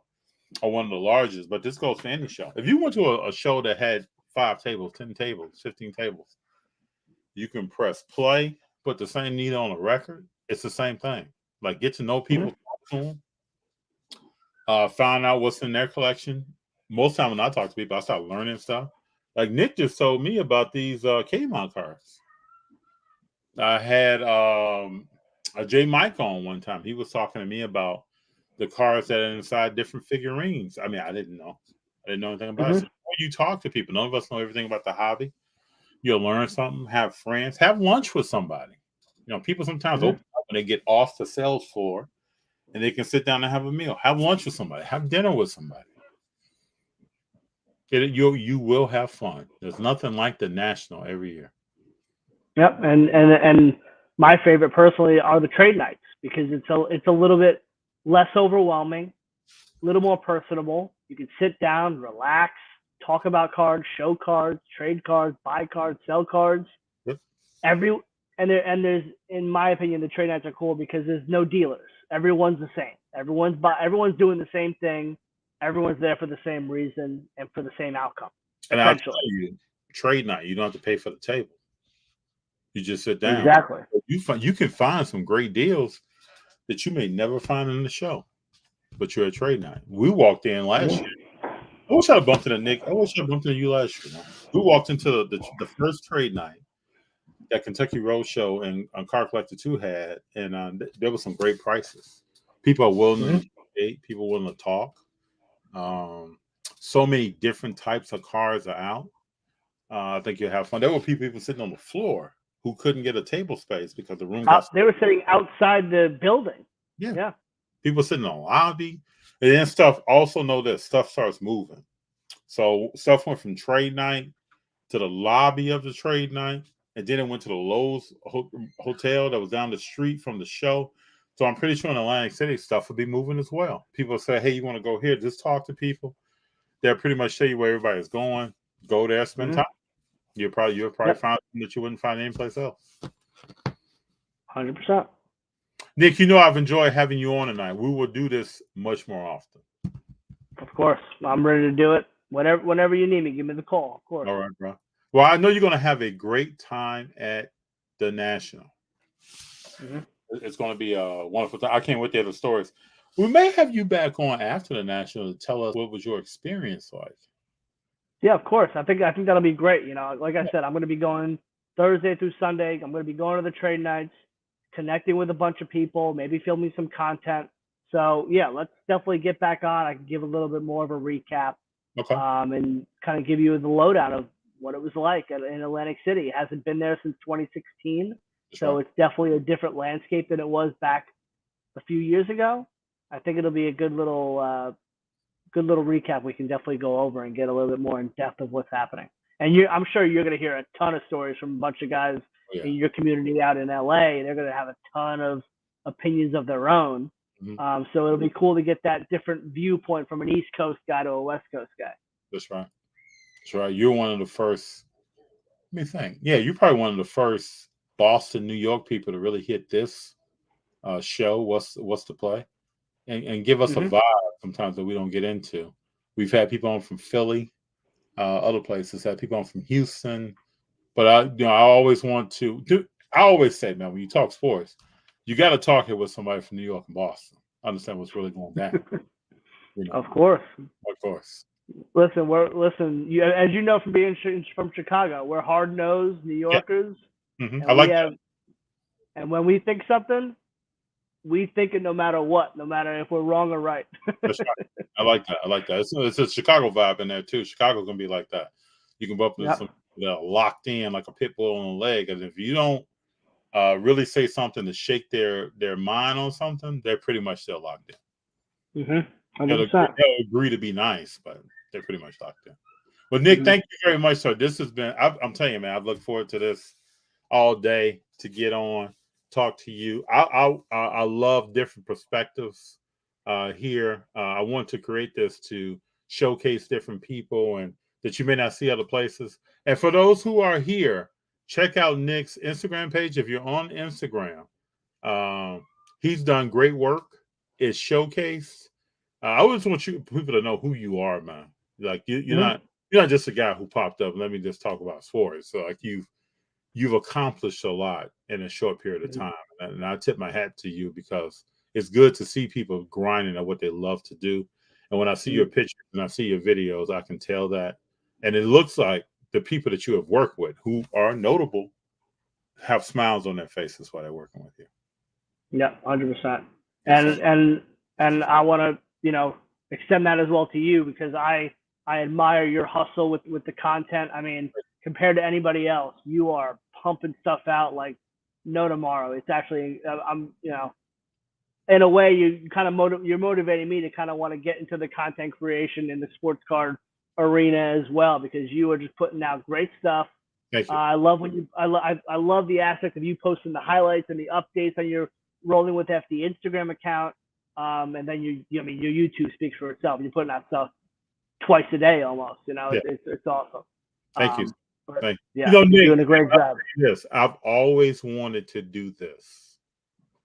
D: or one of the largest, but this goes for any show. If you went to a show that had 5 tables, 10 tables, 15 tables, you can press play, put the same needle on a record. It's the same thing. Like, get to know people, talk to them, find out what's in their collection. Most time when I talk to people, I start learning stuff. Like Nick just told me about these Kmart cards. I had a J. Mike on one time. He was talking to me about the cards that are inside different figurines. I mean, I didn't know anything about it. So you talk to people. None of us know everything about the hobby. You'll learn something, have friends, have lunch with somebody. People sometimes open up when they get off the sales floor and they can sit down and have a meal. Have lunch with somebody, have dinner with somebody. You will have fun. There's nothing like the National every year.
J: Yep. And my favorite personally are the trade nights, because it's a little bit less overwhelming, a little more personable. You can sit down, relax, talk about cards, show cards, trade cards, buy cards, sell cards.
D: Yep.
J: There's, in my opinion, the trade nights are cool because there's no dealers. Everyone's the same. Everyone's doing the same thing. Everyone's there for the same reason and for the same outcome.
D: And I'll tell you, trade night, you don't have to pay for the table. You just sit down.
J: Exactly.
D: You can find some great deals that you may never find in the show, but you're at trade night. We walked in last year. I wish I bumped into Nick. I wish I bumped into you last year. We walked into the first trade night that Kentucky Road Show and Car Collector 2 had, and there were some great prices. People are willing to negotiate. People are willing to talk. So many different types of cars are out. I think you'll have fun. There were people sitting on the floor who couldn't get a table space because the room
J: they were sitting outside the building. Yeah.
D: People sitting in the lobby. And then stuff starts moving. So stuff went from trade night to the lobby of the trade night. and then it went to the Lowe's hotel that was down the street from the show. So I'm pretty sure in Atlantic City stuff will be moving as well. People say, hey, you want to go here? Just talk to people. They'll pretty much show you where everybody's going. Go there, spend time. You'll probably find that you wouldn't find anyplace else.
J: 100%.
D: Nick, you know I've enjoyed having you on tonight. We will do this much more often.
J: Of course. I'm ready to do it. Whenever you need me, give me the call. Of course.
D: All right, bro. Well, I know you're going to have a great time at the National.
J: Mm-hmm.
D: It's going to be a wonderful time. I can't wait to hear the stories. We may have you back on after the National to tell us what was your experience like.
J: Yeah, of course. I think that'll be great. You know, like I said, I'm going to be going Thursday through Sunday. I'm going to be going to the trade nights, connecting with a bunch of people, maybe filming some content. So yeah, let's definitely get back on. I can give a little bit more of a recap, and kind of give you the lowdown of what it was like in Atlantic City. It hasn't been there since 2016, so it's definitely a different landscape than it was back a few years ago. I think it'll be a good little recap we can definitely go over and get a little bit more in depth of what's happening. And I'm sure you're going to hear a ton of stories from a bunch of guys in your community out in LA. They're going to have a ton of opinions of their own. Mm-hmm. So it'll be cool to get that different viewpoint from an East Coast guy to a West Coast guy.
D: That's right. That's right. You're one of the first. Let me think. Yeah, you're probably one of the first Boston, New York people to really hit this show. What's the play? And give us a vibe sometimes that we don't get into. We've had people on from Philly, other places. Had people on from Houston, but I always want to do. I always say, man, when you talk sports, you got to talk it with somebody from New York and Boston. Understand what's really going down.
J: Of course.
D: Of course.
J: Listen. You, as you know from being from Chicago, we're hard-nosed New Yorkers.
D: Yeah. Mm-hmm. I like that.
J: And when we think something, we think it no matter what, no matter if we're wrong or right.
D: That's right. I like that. It's a Chicago vibe in there too. Chicago's gonna be like that. You can bump into some that are locked in like a pit bull on a leg, and if you don't really say something to shake their mind on something, they're pretty much still locked in.
J: 100%.
D: They'll agree to be nice, but they're pretty much locked in. Well, Nick, thank you very much, sir. This has been. I'm telling you, man. I've looked forward to this all day to get on. Talk to you. I love different perspectives here. I want to create this to showcase different people and that you may not see other places. And for those who are here, check out Nick's Instagram page. If you're on Instagram, he's done great work. It's showcased. I always want people to know who you are, man. Like you're not just a guy who popped up. Let me just talk about sports. So like you've accomplished a lot in a short period of time. And I tip my hat to you because it's good to see people grinding at what they love to do. And when I see your pictures and I see your videos, I can tell that. And it looks like the people that you have worked with who are notable have smiles on their faces while they're working with you.
J: Yeah, 100%. And I want to, extend that as well to you because I admire your hustle with the content. I mean, compared to anybody else, you are pumping stuff out like no tomorrow. It's actually, in a way, you kind of you're motivating me to kind of want to get into the content creation in the sports card arena as well because you are just putting out great stuff.
D: Thank you.
J: I love I love the aspect of you posting the highlights and the updates on your Rolling with FD Instagram account, and then your YouTube speaks for itself. You're putting out stuff twice a day almost. It's awesome.
D: Thank you. Thank you.
J: Yeah,
D: Nick,
J: you're doing a great job.
D: Yes, I've always wanted to do this.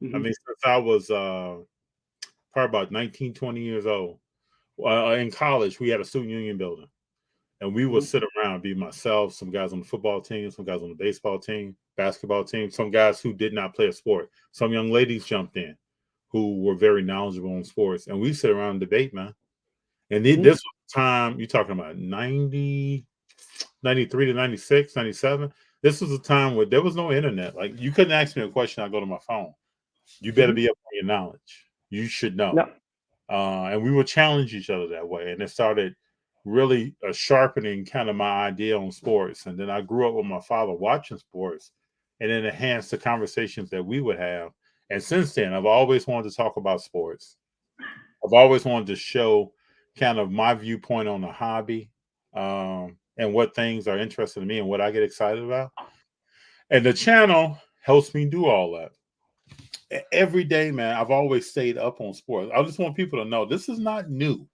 D: I mean, since I was probably about 19, 20 years old. In college, we had a student union building, and we would sit around, be myself, some guys on the football team, some guys on the baseball team, basketball team, some guys who did not play a sport. Some young ladies jumped in who were very knowledgeable in sports, and we sit around and debate, man. And this was the time, you're talking about 90, 93 to 96, 97. This was a time where there was no internet. Like, you couldn't ask me a question, I go to my phone. You better be up on your knowledge. You should know.
J: No.
D: And we would challenge each other that way. And it started really sharpening kind of my idea on sports. And then I grew up with my father watching sports, and it enhanced the conversations that we would have. And since then, I've always wanted to talk about sports. I've always wanted to show kind of my viewpoint on the hobby and what things are interesting to me and what I get excited about. And the channel helps me do all that. Every day, man, I've always stayed up on sports. I just want people to know this is not new.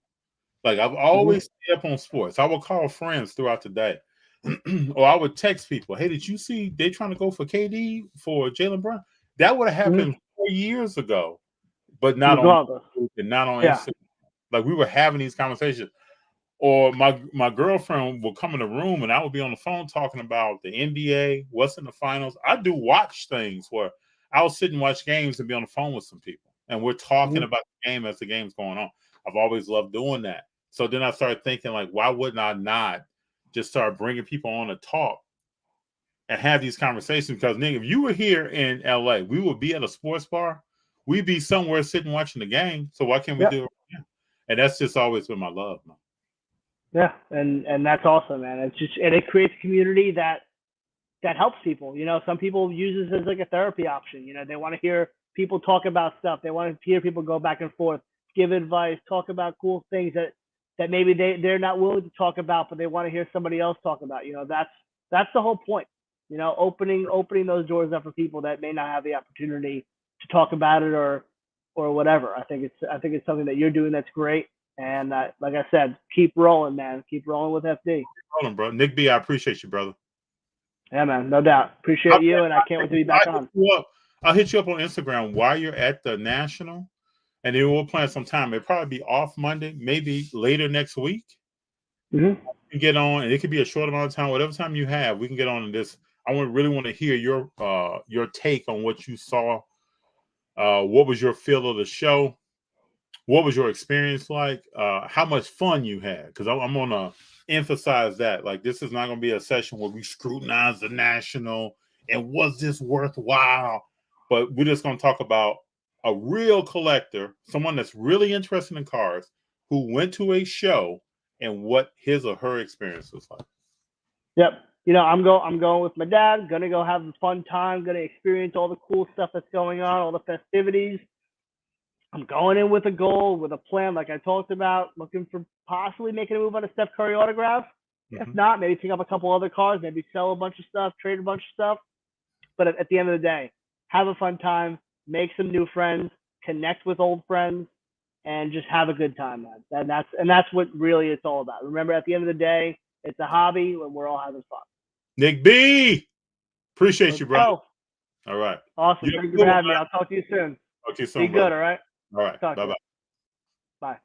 D: Like, I've always stayed up on sports. I will call friends throughout the day. Or I would text people, hey, did you see they trying to go for KD for Jaylen Brown? That would have happened 4 years ago, but not on Facebook and not on Instagram. Like, we were having these conversations. Or my girlfriend will come in the room and I would be on the phone talking about the NBA, what's in the finals. I do watch things where I'll sit and watch games and be on the phone with some people. And we're talking about the game as the game's going on. I've always loved doing that. So then I started thinking, like, why wouldn't I not just start bringing people on to talk and have these conversations? Because, nigga, if you were here in LA, we would be at a sports bar. We'd be somewhere sitting watching the game. So why can't we do it right now? And that's just always been my love, man.
J: Yeah, and that's awesome, man. It's just, and it creates a community that helps people. You know, some people use this as like a therapy option. You know, they want to hear people talk about stuff. They want to hear people go back and forth, give advice, talk about cool things that maybe they're not willing to talk about, but they want to hear somebody else talk about. You know, that's the whole point. You know, opening those doors up for people that may not have the opportunity to talk about it or whatever. I think it's something that you're doing that's great. And like I said, keep rolling, man. Keep rolling with FD.
D: Keep rolling, bro. Nick B, I appreciate you, brother.
J: Yeah, man, no doubt. Appreciate you, and I can't wait to be back on.
D: I'll hit you up on Instagram while you're at the National, and then we'll plan some time. It'll probably be off Monday, maybe later next week. We can get on, and it could be a short amount of time. Whatever time you have, we can get on this. I really want to hear your take on what you saw. What was your feel of the show? What was your experience like? How much fun you had? Because I'm going to emphasize that. Like, this is not going to be a session where we scrutinize the National and was this worthwhile? But we're just going to talk about a real collector, someone that's really interested in cars, who went to a show and what his or her experience was like.
J: Yep. You know, I'm going with my dad. Going to go have a fun time. Going to experience all the cool stuff that's going on, all the festivities. I'm going in with a goal, with a plan, like I talked about, looking for possibly making a move on a Steph Curry autograph. If not, maybe pick up a couple other cars, maybe sell a bunch of stuff, trade a bunch of stuff. But at the end of the day, have a fun time, make some new friends, connect with old friends, and just have a good time, man. And that's what really it's all about. Remember, at the end of the day, it's a hobby when we're all having fun.
D: Nick B, appreciate you, bro. All right.
J: Awesome. Thank you for having me. I'll talk to you soon.
D: Talk to you soon.
J: Be good, all right?
D: All right. Bye-bye.
J: Bye.